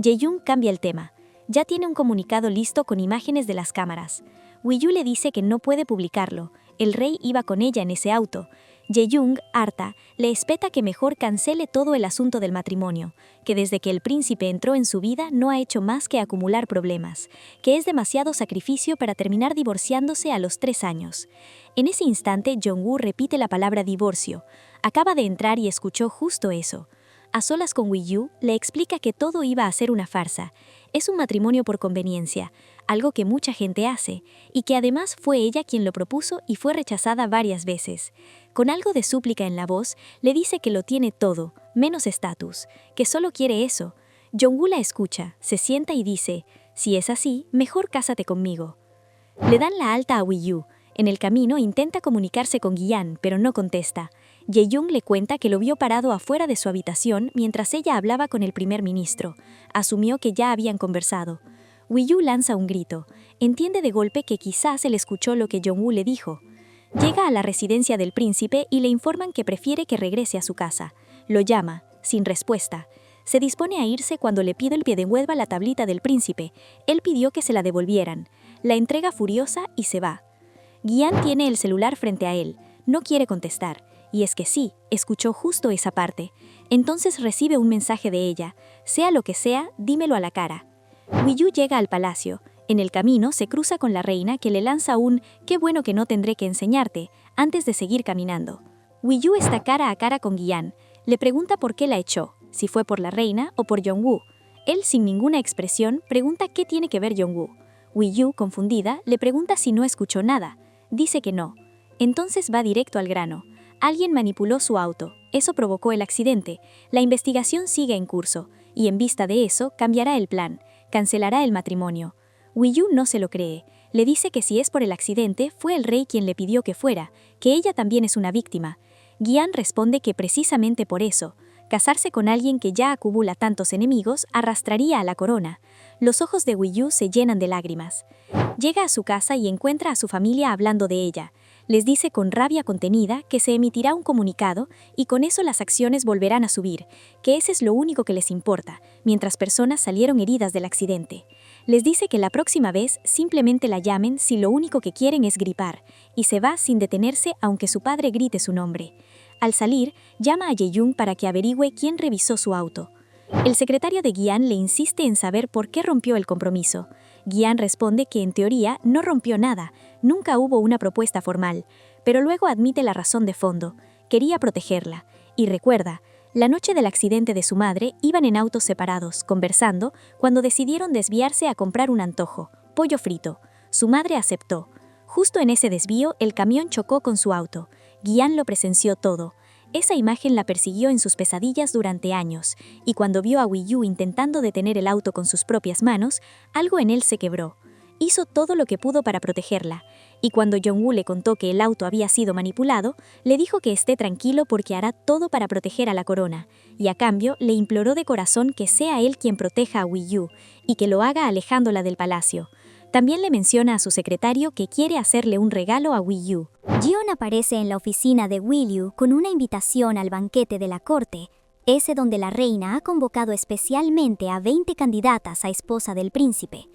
Jae-Young cambia el tema. Ya tiene un comunicado listo con imágenes de las cámaras. Wii-Yu le dice que no puede publicarlo. El rey iba con ella en ese auto. Jae-Young, harta, le espeta que mejor cancele todo el asunto del matrimonio, que desde que el príncipe entró en su vida no ha hecho más que acumular problemas, que es demasiado sacrificio para terminar divorciándose a los 3 años. En ese instante, Jong-woo repite la palabra divorcio. Acaba de entrar y escuchó justo eso. A solas con Wii-Yu, le explica que todo iba a ser una farsa. Es un matrimonio por conveniencia, algo que mucha gente hace, y que además fue ella quien lo propuso y fue rechazada varias veces. Con algo de súplica en la voz, le dice que lo tiene todo, menos estatus, que solo quiere eso. Jong-woo la escucha, se sienta y dice, si es así, mejor cásate conmigo. Le dan la alta a Wii-Yu. En el camino intenta comunicarse con Gian, pero no contesta. Jae-Young le cuenta que lo vio parado afuera de su habitación mientras ella hablaba con el primer ministro. Asumió que ya habían conversado. Wii-Yu lanza un grito. Entiende de golpe que quizás él escuchó lo que Jong-woo le dijo. Llega a la residencia del príncipe y le informan que prefiere que regrese a su casa. Lo llama, sin respuesta. Se dispone a irse cuando le pide el pie de vuelva la tablita del príncipe. Él pidió que se la devolvieran. La entrega furiosa y se va. Gian tiene el celular frente a él. No quiere contestar. Y es que sí, escuchó justo esa parte. Entonces recibe un mensaje de ella. Sea lo que sea, dímelo a la cara. Wii-Yu llega al palacio. En el camino se cruza con la reina que le lanza un «qué bueno que no tendré que enseñarte» antes de seguir caminando. Wii-Yu está cara a cara con Gian. Le pregunta por qué la echó, si fue por la reina o por Jong-woo. Él, sin ninguna expresión, pregunta qué tiene que ver Jong-woo. Wii-Yu, confundida, le pregunta si no escuchó nada. Dice que no. Entonces va directo al grano. Alguien manipuló su auto. Eso provocó el accidente. La investigación sigue en curso. Y en vista de eso, cambiará el plan. Cancelará el matrimonio. Wii-Yu no se lo cree. Le dice que si es por el accidente, fue el rey quien le pidió que fuera, que ella también es una víctima. Gian responde que precisamente por eso, casarse con alguien que ya acumula tantos enemigos arrastraría a la corona. Los ojos de Wii-Yu se llenan de lágrimas. Llega a su casa y encuentra a su familia hablando de ella. Les dice con rabia contenida que se emitirá un comunicado y con eso las acciones volverán a subir, que ese es lo único que les importa, mientras personas salieron heridas del accidente. Les dice que la próxima vez simplemente la llamen si lo único que quieren es gripar, y se va sin detenerse aunque su padre grite su nombre. Al salir, llama a Jae-Young para que averigüe quién revisó su auto. El secretario de Gian le insiste en saber por qué rompió el compromiso. Gian responde que en teoría no rompió nada, nunca hubo una propuesta formal, pero luego admite la razón de fondo, quería protegerla. Y recuerda, la noche del accidente de su madre iban en autos separados, conversando, cuando decidieron desviarse a comprar un antojo, pollo frito. Su madre aceptó. Justo en ese desvío, el camión chocó con su auto. Gian lo presenció todo. Esa imagen la persiguió en sus pesadillas durante años, y cuando vio a Wii-Yu intentando detener el auto con sus propias manos, algo en él se quebró. Hizo todo lo que pudo para protegerla, y cuando Jong-woo le contó que el auto había sido manipulado, le dijo que esté tranquilo porque hará todo para proteger a la corona, y a cambio le imploró de corazón que sea él quien proteja a Wii-Yu, y que lo haga alejándola del palacio. También le menciona a su secretario que quiere hacerle un regalo a Wii-Yu. Jion aparece en la oficina de Wii-Yu con una invitación al banquete de la corte, ese donde la reina ha convocado especialmente a 20 candidatas a esposa del príncipe.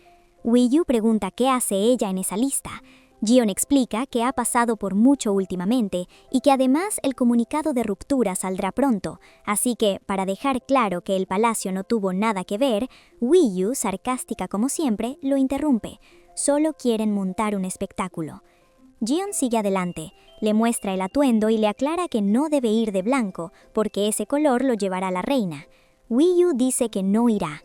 Wii-Yu pregunta qué hace ella en esa lista. Jion explica que ha pasado por mucho últimamente y que además el comunicado de ruptura saldrá pronto, así que, para dejar claro que el palacio no tuvo nada que ver, Wi-Yu, sarcástica como siempre, lo interrumpe. Solo quieren montar un espectáculo. Jion sigue adelante, le muestra el atuendo y le aclara que no debe ir de blanco, porque ese color lo llevará la reina. Wi-Yu dice que no irá.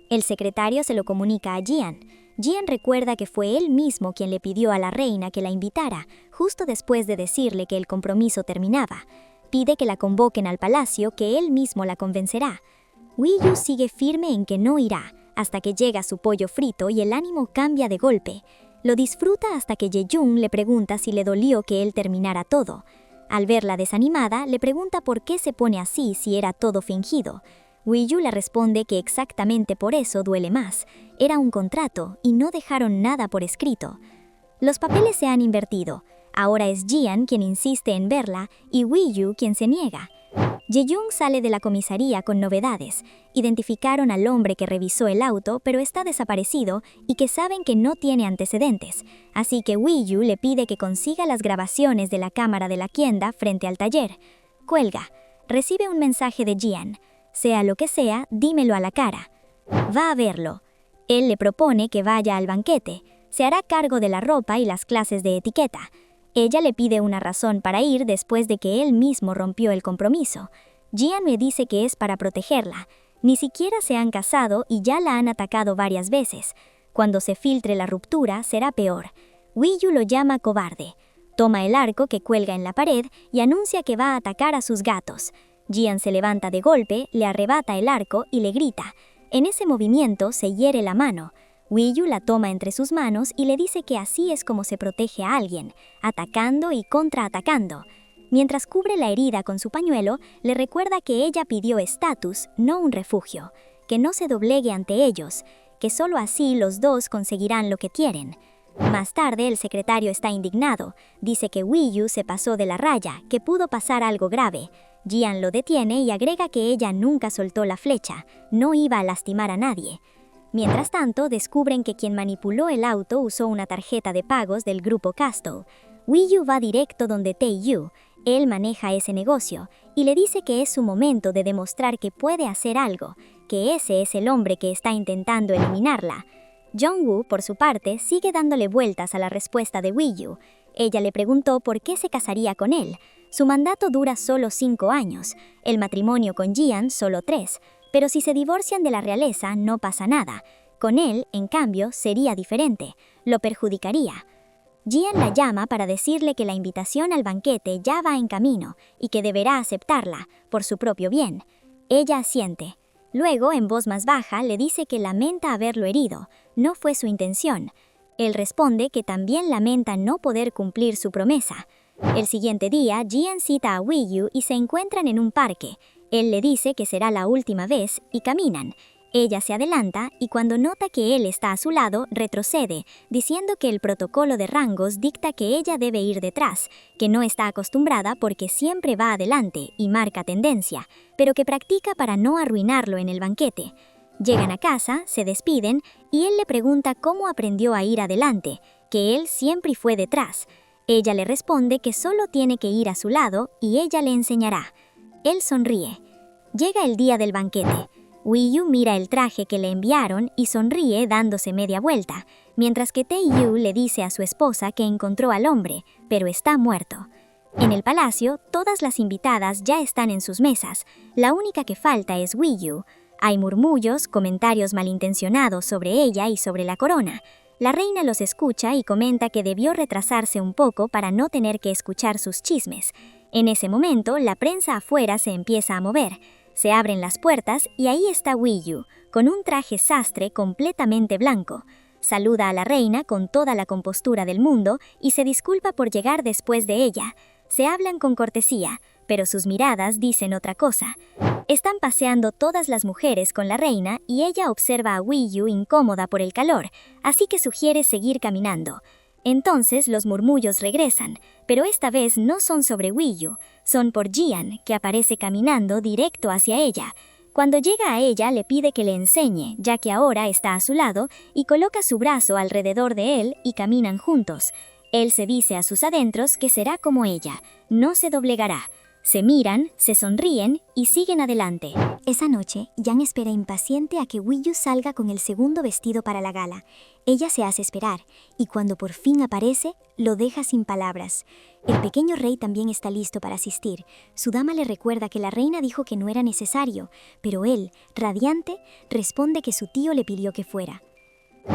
El secretario se lo comunica a Jian. Jian recuerda que fue él mismo quien le pidió a la reina que la invitara, justo después de decirle que el compromiso terminaba. Pide que la convoquen al palacio, que él mismo la convencerá. Wi-Yu sigue firme en que no irá, hasta que llega su pollo frito y el ánimo cambia de golpe. Lo disfruta hasta que Ye-Jung le pregunta si le dolió que él terminara todo. Al verla desanimada, le pregunta por qué se pone así si era todo fingido. Wi-Yu le responde que exactamente por eso duele más. Era un contrato y no dejaron nada por escrito. Los papeles se han invertido. Ahora es Jian quien insiste en verla y Wi-Yu quien se niega. Ye-Jung sale de la comisaría con novedades. Identificaron al hombre que revisó el auto, pero está desaparecido y que saben que no tiene antecedentes. Así que Wi-Yu le pide que consiga las grabaciones de la cámara de la tienda frente al taller. Cuelga. Recibe un mensaje de Jian. Sea lo que sea, dímelo a la cara. Va a verlo. Él le propone que vaya al banquete. Se hará cargo de la ropa y las clases de etiqueta. Ella le pide una razón para ir después de que él mismo rompió el compromiso. Jian le dice que es para protegerla. Ni siquiera se han casado y ya la han atacado varias veces. Cuando se filtre la ruptura, será peor. Wi-Yu lo llama cobarde. Toma el arco que cuelga en la pared y anuncia que va a atacar a sus gatos. Jian se levanta de golpe, le arrebata el arco y le grita. En ese movimiento se hiere la mano. Wi-Yu la toma entre sus manos y le dice que así es como se protege a alguien, atacando y contraatacando. Mientras cubre la herida con su pañuelo, le recuerda que ella pidió estatus, no un refugio, que no se doblegue ante ellos, que solo así los dos conseguirán lo que quieren. Más tarde, el secretario está indignado. Dice que Wi-Yu se pasó de la raya, que pudo pasar algo grave. Jian lo detiene y agrega que ella nunca soltó la flecha, no iba a lastimar a nadie. Mientras tanto, descubren que quien manipuló el auto usó una tarjeta de pagos del grupo Castle. Wi-Yu va directo donde Tae-Yu. Él maneja ese negocio y le dice que es su momento de demostrar que puede hacer algo, que ese es el hombre que está intentando eliminarla. Jong-woo, por su parte, sigue dándole vueltas a la respuesta de Wi-Yu. Ella le preguntó por qué se casaría con él. Su mandato dura solo 5 años, el matrimonio con Jian solo 3. Pero si se divorcian de la realeza, no pasa nada. Con él, en cambio, sería diferente. Lo perjudicaría. Jian la llama para decirle que la invitación al banquete ya va en camino y que deberá aceptarla, por su propio bien. Ella asiente. Luego, en voz más baja, le dice que lamenta haberlo herido. No fue su intención. Él responde que también lamenta no poder cumplir su promesa. El siguiente día, Jian cita a Wi-Yu y se encuentran en un parque. Él le dice que será la última vez y caminan. Ella se adelanta y cuando nota que él está a su lado, retrocede, diciendo que el protocolo de rangos dicta que ella debe ir detrás, que no está acostumbrada porque siempre va adelante y marca tendencia, pero que practica para no arruinarlo en el banquete. Llegan a casa, se despiden y él le pregunta cómo aprendió a ir adelante, que él siempre fue detrás. Ella le responde que solo tiene que ir a su lado y ella le enseñará. Él sonríe. Llega el día del banquete. Wi-Yu mira el traje que le enviaron y sonríe dándose media vuelta, mientras que Tae-Yu le dice a su esposa que encontró al hombre, pero está muerto. En el palacio, todas las invitadas ya están en sus mesas. La única que falta es Wi-Yu. Hay murmullos, comentarios malintencionados sobre ella y sobre la corona. La reina los escucha y comenta que debió retrasarse un poco para no tener que escuchar sus chismes. En ese momento, la prensa afuera se empieza a mover. Se abren las puertas y ahí está Wi-Yu, con un traje sastre completamente blanco. Saluda a la reina con toda la compostura del mundo y se disculpa por llegar después de ella. Se hablan con cortesía, pero sus miradas dicen otra cosa. Están paseando todas las mujeres con la reina y ella observa a Wi-Yu incómoda por el calor, así que sugiere seguir caminando. Entonces los murmullos regresan, pero esta vez no son sobre Wi-Yu, son por Jian, que aparece caminando directo hacia ella. Cuando llega a ella le pide que le enseñe, ya que ahora está a su lado, y coloca su brazo alrededor de él y caminan juntos. Él se dice a sus adentros que será como ella, no se doblegará. Se miran, se sonríen y siguen adelante. Esa noche, Yang espera impaciente a que Wiyu salga con el segundo vestido para la gala. Ella se hace esperar, y cuando por fin aparece, lo deja sin palabras. El pequeño rey también está listo para asistir. Su dama le recuerda que la reina dijo que no era necesario, pero él, radiante, responde que su tío le pidió que fuera.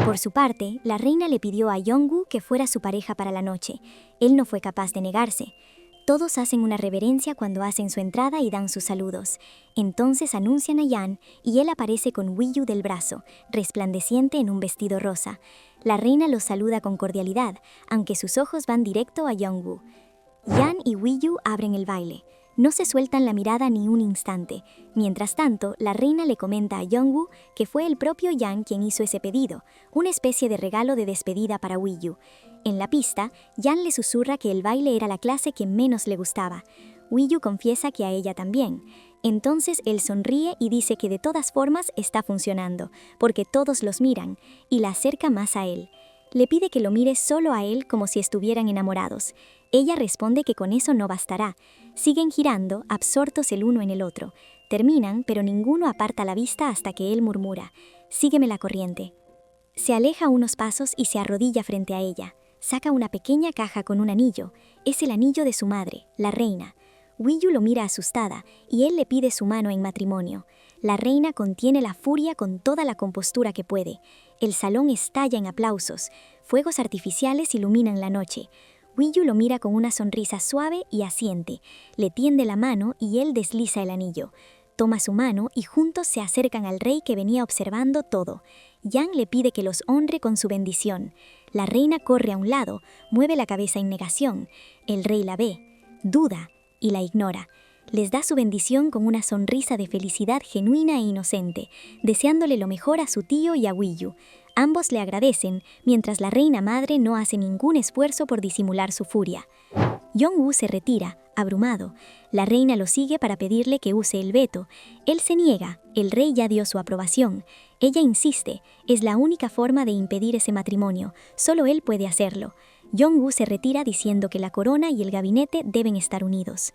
Por su parte, la reina le pidió a Jong-woo que fuera su pareja para la noche. Él no fue capaz de negarse. Todos hacen una reverencia cuando hacen su entrada y dan sus saludos. Entonces anuncian a Yan y él aparece con Wiyu del brazo, resplandeciente en un vestido rosa. La reina los saluda con cordialidad, aunque sus ojos van directo a Jong-woo. Yan y Wiyu abren el baile. No se sueltan la mirada ni un instante. Mientras tanto, la reina le comenta a Jong-woo que fue el propio Yang quien hizo ese pedido, una especie de regalo de despedida para Wiyu. En la pista, Yang le susurra que el baile era la clase que menos le gustaba. Wiyu confiesa que a ella también. Entonces él sonríe y dice que de todas formas está funcionando, porque todos los miran, y la acerca más a él. Le pide que lo mire solo a él como si estuvieran enamorados. Ella responde que con eso no bastará. Siguen girando, absortos el uno en el otro. Terminan, pero ninguno aparta la vista hasta que él murmura: «Sígueme la corriente». Se aleja unos pasos y se arrodilla frente a ella. Saca una pequeña caja con un anillo. Es el anillo de su madre, la reina. Wiyu lo mira asustada y él le pide su mano en matrimonio. La reina contiene la furia con toda la compostura que puede. El salón estalla en aplausos. Fuegos artificiales iluminan la noche. Wiyu lo mira con una sonrisa suave y asiente. Le tiende la mano y él desliza el anillo. Toma su mano y juntos se acercan al rey que venía observando todo. Yang le pide que los honre con su bendición. La reina corre a un lado, mueve la cabeza en negación. El rey la ve, duda y la ignora. Les da su bendición con una sonrisa de felicidad genuina e inocente, deseándole lo mejor a su tío y a Wiyu. Ambos le agradecen, mientras la reina madre no hace ningún esfuerzo por disimular su furia. Jong-woo se retira, abrumado. La reina lo sigue para pedirle que use el veto. Él se niega, el rey ya dio su aprobación. Ella insiste, es la única forma de impedir ese matrimonio, solo él puede hacerlo. Jong-woo se retira diciendo que la corona y el gabinete deben estar unidos.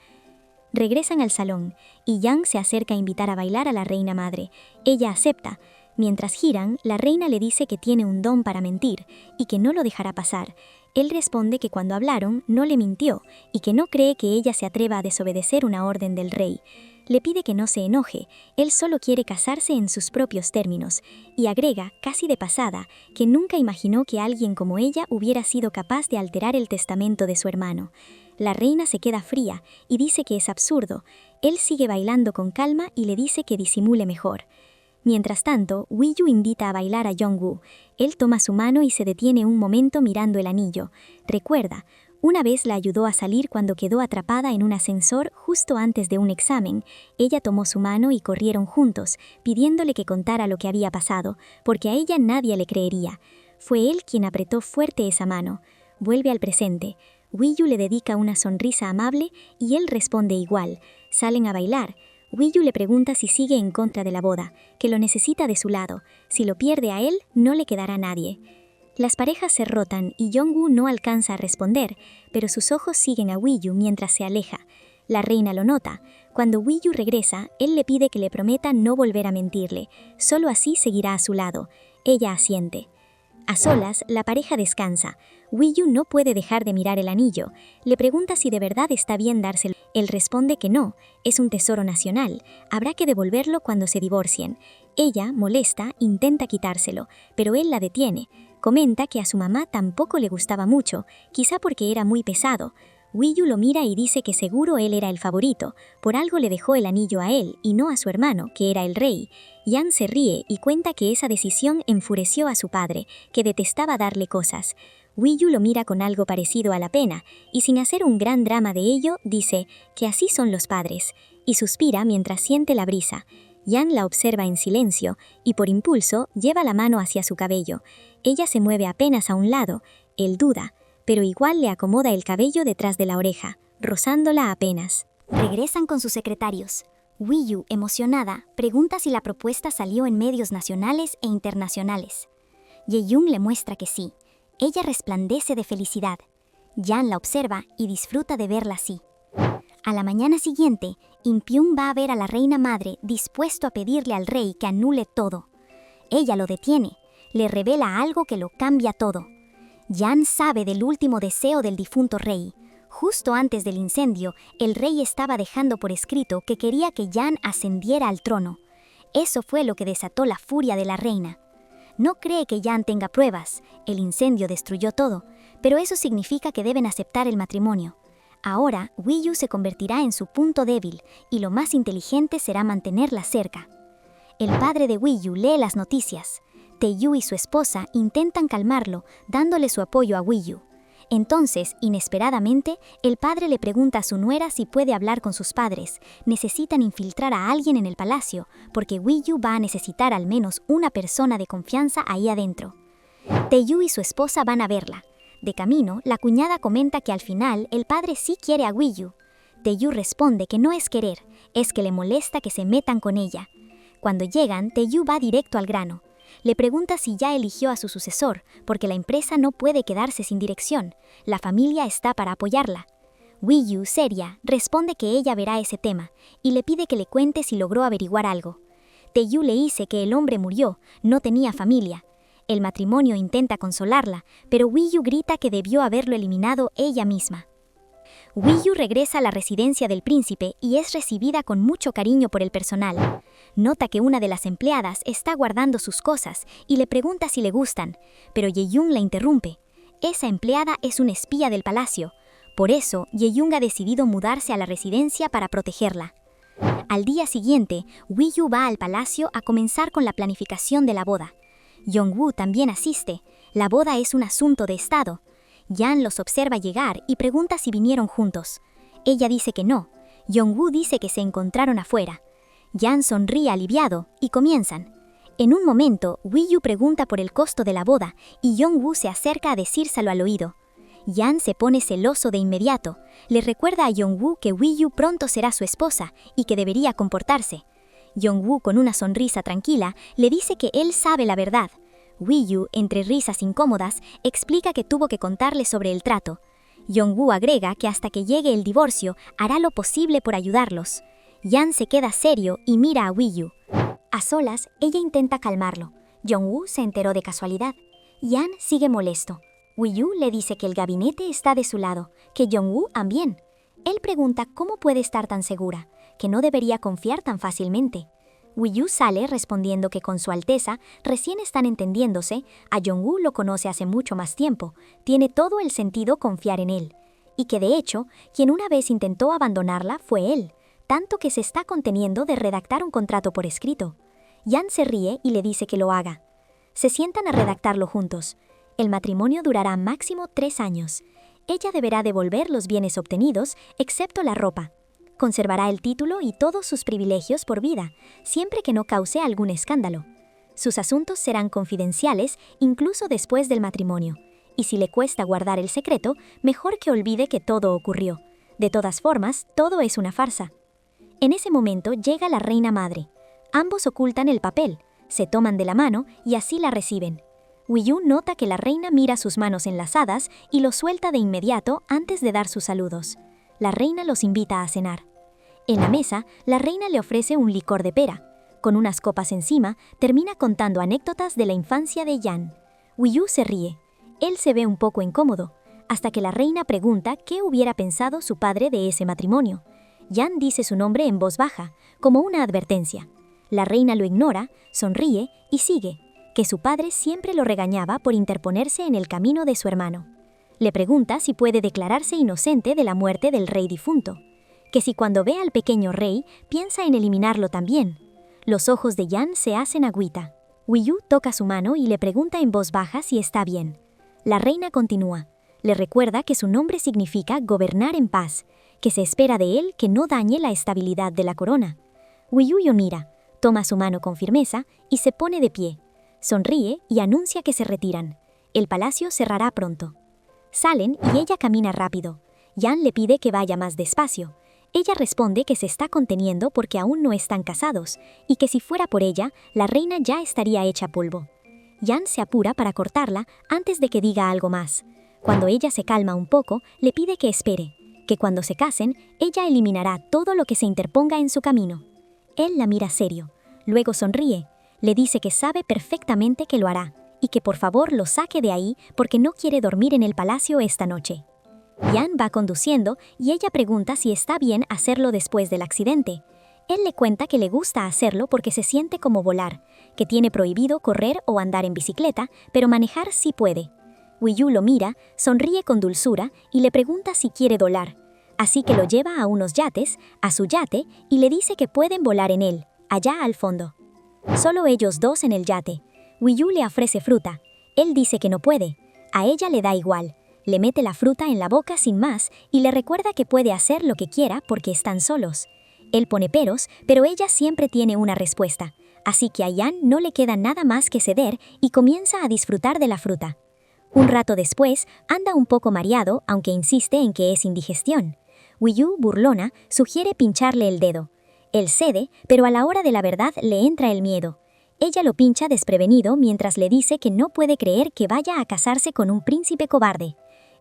Regresan al salón, y Yang se acerca a invitar a bailar a la reina madre. Ella acepta. Mientras giran, la reina le dice que tiene un don para mentir, y que no lo dejará pasar. Él responde que cuando hablaron, no le mintió, y que no cree que ella se atreva a desobedecer una orden del rey. Le pide que no se enoje, él solo quiere casarse en sus propios términos, y agrega, casi de pasada, que nunca imaginó que alguien como ella hubiera sido capaz de alterar el testamento de su hermano. La reina se queda fría y dice que es absurdo. Él sigue bailando con calma y le dice que disimule mejor. Mientras tanto, Wiyu invita a bailar a Jong-woo. Él toma su mano y se detiene un momento mirando el anillo. Recuerda, una vez la ayudó a salir cuando quedó atrapada en un ascensor justo antes de un examen. Ella tomó su mano y corrieron juntos, pidiéndole que contara lo que había pasado, porque a ella nadie le creería. Fue él quien apretó fuerte esa mano. Vuelve al presente. Wiyu le dedica una sonrisa amable y él responde igual. Salen a bailar. Wiyu le pregunta si sigue en contra de la boda, que lo necesita de su lado. Si lo pierde a él, no le quedará nadie. Las parejas se rotan y Jong-woo no alcanza a responder, pero sus ojos siguen a Wiyu mientras se aleja. La reina lo nota. Cuando Wiyu regresa, él le pide que le prometa no volver a mentirle. Solo así seguirá a su lado. Ella asiente. A solas, la pareja descansa. Wiyu no puede dejar de mirar el anillo. Le pregunta si de verdad está bien dárselo. Él responde que no, es un tesoro nacional. Habrá que devolverlo cuando se divorcien. Ella, molesta, intenta quitárselo, pero él la detiene. Comenta que a su mamá tampoco le gustaba mucho, quizá porque era muy pesado. Wiyu lo mira y dice que seguro él era el favorito, por algo le dejó el anillo a él y no a su hermano, que era el rey. Yan se ríe y cuenta que esa decisión enfureció a su padre, que detestaba darle cosas. Wiyu lo mira con algo parecido a la pena, y sin hacer un gran drama de ello, dice que así son los padres, y suspira mientras siente la brisa. Yan la observa en silencio, y por impulso lleva la mano hacia su cabello. Ella se mueve apenas a un lado, él duda, pero igual le acomoda el cabello detrás de la oreja, rozándola apenas. Regresan con sus secretarios. Wiyu, emocionada, pregunta si la propuesta salió en medios nacionales e internacionales. Ye-yoon le muestra que sí. Ella resplandece de felicidad. Yan la observa y disfruta de verla así. A la mañana siguiente, Impyung va a ver a la reina madre dispuesto a pedirle al rey que anule todo. Ella lo detiene, le revela algo que lo cambia todo. Yan sabe del último deseo del difunto rey. Justo antes del incendio, el rey estaba dejando por escrito que quería que Yan ascendiera al trono. Eso fue lo que desató la furia de la reina. No cree que Yan tenga pruebas, el incendio destruyó todo, pero eso significa que deben aceptar el matrimonio. Ahora, Wiyu se convertirá en su punto débil y lo más inteligente será mantenerla cerca. El padre de Wiyu lee las noticias. Taeyu y su esposa intentan calmarlo, dándole su apoyo a Wiyu. Entonces, inesperadamente, el padre le pregunta a su nuera si puede hablar con sus padres. Necesitan infiltrar a alguien en el palacio, porque Wiyu va a necesitar al menos una persona de confianza ahí adentro. Taeyu y su esposa van a verla. De camino, la cuñada comenta que al final el padre sí quiere a Wiyu. Taeyu responde que no es querer, es que le molesta que se metan con ella. Cuando llegan, Taeyu va directo al grano. Le pregunta si ya eligió a su sucesor, porque la empresa no puede quedarse sin dirección. La familia está para apoyarla. Wiyu, seria, responde que ella verá ese tema, y le pide que le cuente si logró averiguar algo. Taeyu le dice que el hombre murió, no tenía familia. El matrimonio intenta consolarla, pero Wiyu grita que debió haberlo eliminado ella misma. Wiyu regresa a la residencia del príncipe y es recibida con mucho cariño por el personal. Nota que una de las empleadas está guardando sus cosas y le pregunta si le gustan, pero Ye-young la interrumpe. Esa empleada es una espía del palacio. Por eso, Ye-young ha decidido mudarse a la residencia para protegerla. Al día siguiente, Wiyu va al palacio a comenzar con la planificación de la boda. Jong-woo también asiste. La boda es un asunto de estado. Yan los observa llegar y pregunta si vinieron juntos. Ella dice que no. Jong-woo dice que se encontraron afuera. Yan sonríe aliviado y comienzan. En un momento, Wiyu pregunta por el costo de la boda y Jong-woo se acerca a decírselo al oído. Yan se pone celoso de inmediato. Le recuerda a Jong-woo que Wiyu pronto será su esposa y que debería comportarse. Jong-woo, con una sonrisa tranquila, le dice que él sabe la verdad. Wiyu, entre risas incómodas, explica que tuvo que contarle sobre el trato. Jong-woo agrega que hasta que llegue el divorcio, hará lo posible por ayudarlos. Yan se queda serio y mira a Wiyu. A solas, ella intenta calmarlo. Jong-woo se enteró de casualidad. Yan sigue molesto. Wiyu le dice que el gabinete está de su lado, que Jong-woo también. Él pregunta cómo puede estar tan segura, que no debería confiar tan fácilmente. Wiyu sale respondiendo que con su Alteza recién están entendiéndose, a Jong-woo lo conoce hace mucho más tiempo, tiene todo el sentido confiar en él. Y que de hecho, quien una vez intentó abandonarla fue él, tanto que se está conteniendo de redactar un contrato por escrito. Yan se ríe y le dice que lo haga. Se sientan a redactarlo juntos. El matrimonio durará máximo 3 años. Ella deberá devolver los bienes obtenidos, excepto la ropa. Conservará el título y todos sus privilegios por vida, siempre que no cause algún escándalo. Sus asuntos serán confidenciales incluso después del matrimonio, y si le cuesta guardar el secreto, mejor que olvide que todo ocurrió. De todas formas, todo es una farsa. En ese momento llega la reina madre. Ambos ocultan el papel, se toman de la mano y así la reciben. Wiyu nota que la reina mira sus manos enlazadas y lo suelta de inmediato antes de dar sus saludos. La reina los invita a cenar. En la mesa, la reina le ofrece un licor de pera. Con unas copas encima, termina contando anécdotas de la infancia de Yan. Wiyu se ríe. Él se ve un poco incómodo, hasta que la reina pregunta qué hubiera pensado su padre de ese matrimonio. Yan dice su nombre en voz baja, como una advertencia. La reina lo ignora, sonríe y sigue, que su padre siempre lo regañaba por interponerse en el camino de su hermano. Le pregunta si puede declararse inocente de la muerte del rey difunto, que si cuando ve al pequeño rey piensa en eliminarlo también. Los ojos de Yan se hacen agüita. Wiyu toca su mano y le pregunta en voz baja si está bien. La reina continúa. Le recuerda que su nombre significa gobernar en paz, que se espera de él que no dañe la estabilidad de la corona. Wiyu lo mira, toma su mano con firmeza y se pone de pie. Sonríe y anuncia que se retiran. El palacio cerrará pronto. Salen y ella camina rápido. Yan le pide que vaya más despacio. Ella responde que se está conteniendo porque aún no están casados y que si fuera por ella, la reina ya estaría hecha polvo. Yan se apura para cortarla antes de que diga algo más. Cuando ella se calma un poco, le pide que espere, que cuando se casen, ella eliminará todo lo que se interponga en su camino. Él la mira serio, luego sonríe, le dice que sabe perfectamente que lo hará, y que por favor lo saque de ahí porque no quiere dormir en el palacio esta noche. Jan va conduciendo y ella pregunta si está bien hacerlo después del accidente. Él le cuenta que le gusta hacerlo porque se siente como volar, que tiene prohibido correr o andar en bicicleta, pero manejar sí puede. Yu lo mira, sonríe con dulzura y le pregunta si quiere volar. Así que lo lleva a unos yates, a su yate, y le dice que pueden volar en él, allá al fondo. Solo ellos dos en el yate. Yu le ofrece fruta. Él dice que no puede. A ella le da igual. Le mete la fruta en la boca sin más y le recuerda que puede hacer lo que quiera porque están solos. Él pone peros, pero ella siempre tiene una respuesta. Así que a Jan no le queda nada más que ceder y comienza a disfrutar de la fruta. Un rato después, anda un poco mareado, aunque insiste en que es indigestión. Yu, burlona, sugiere pincharle el dedo. Él cede, pero a la hora de la verdad le entra el miedo. Ella lo pincha desprevenido mientras le dice que no puede creer que vaya a casarse con un príncipe cobarde.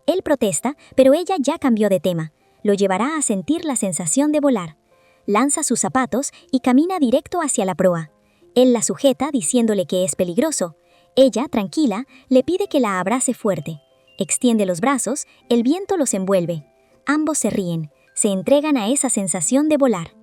Él protesta, pero ella ya cambió de tema. Lo llevará a sentir la sensación de volar. Lanza sus zapatos y camina directo hacia la proa. Él la sujeta diciéndole que es peligroso. Ella, tranquila, le pide que la abrace fuerte. Extiende los brazos, el viento los envuelve. Ambos se ríen, se entregan a esa sensación de volar.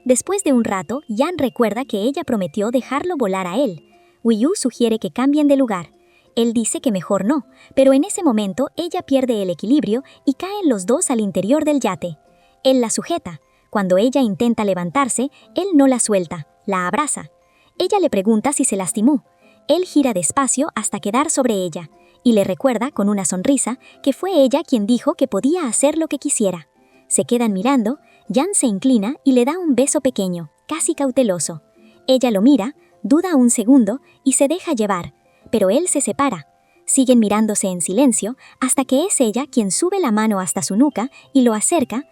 Después de un rato, Jan recuerda que ella prometió dejarlo volar a él. Yu sugiere que cambien de lugar. Él dice que mejor no, pero en ese momento ella pierde el equilibrio y caen los dos al interior del yate. Él la sujeta. Cuando ella intenta levantarse, él no la suelta, la abraza. Ella le pregunta si se lastimó. Él gira despacio hasta quedar sobre ella, y le recuerda con una sonrisa que fue ella quien dijo que podía hacer lo que quisiera. Se quedan mirando, Jan se inclina y le da un beso pequeño, casi cauteloso. Ella lo mira, duda un segundo y se deja llevar, pero él se separa. Siguen mirándose en silencio hasta que es ella quien sube la mano hasta su nuca y lo acerca.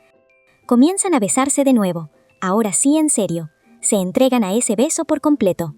Comienzan a besarse de nuevo, ahora sí en serio. Se entregan a ese beso por completo.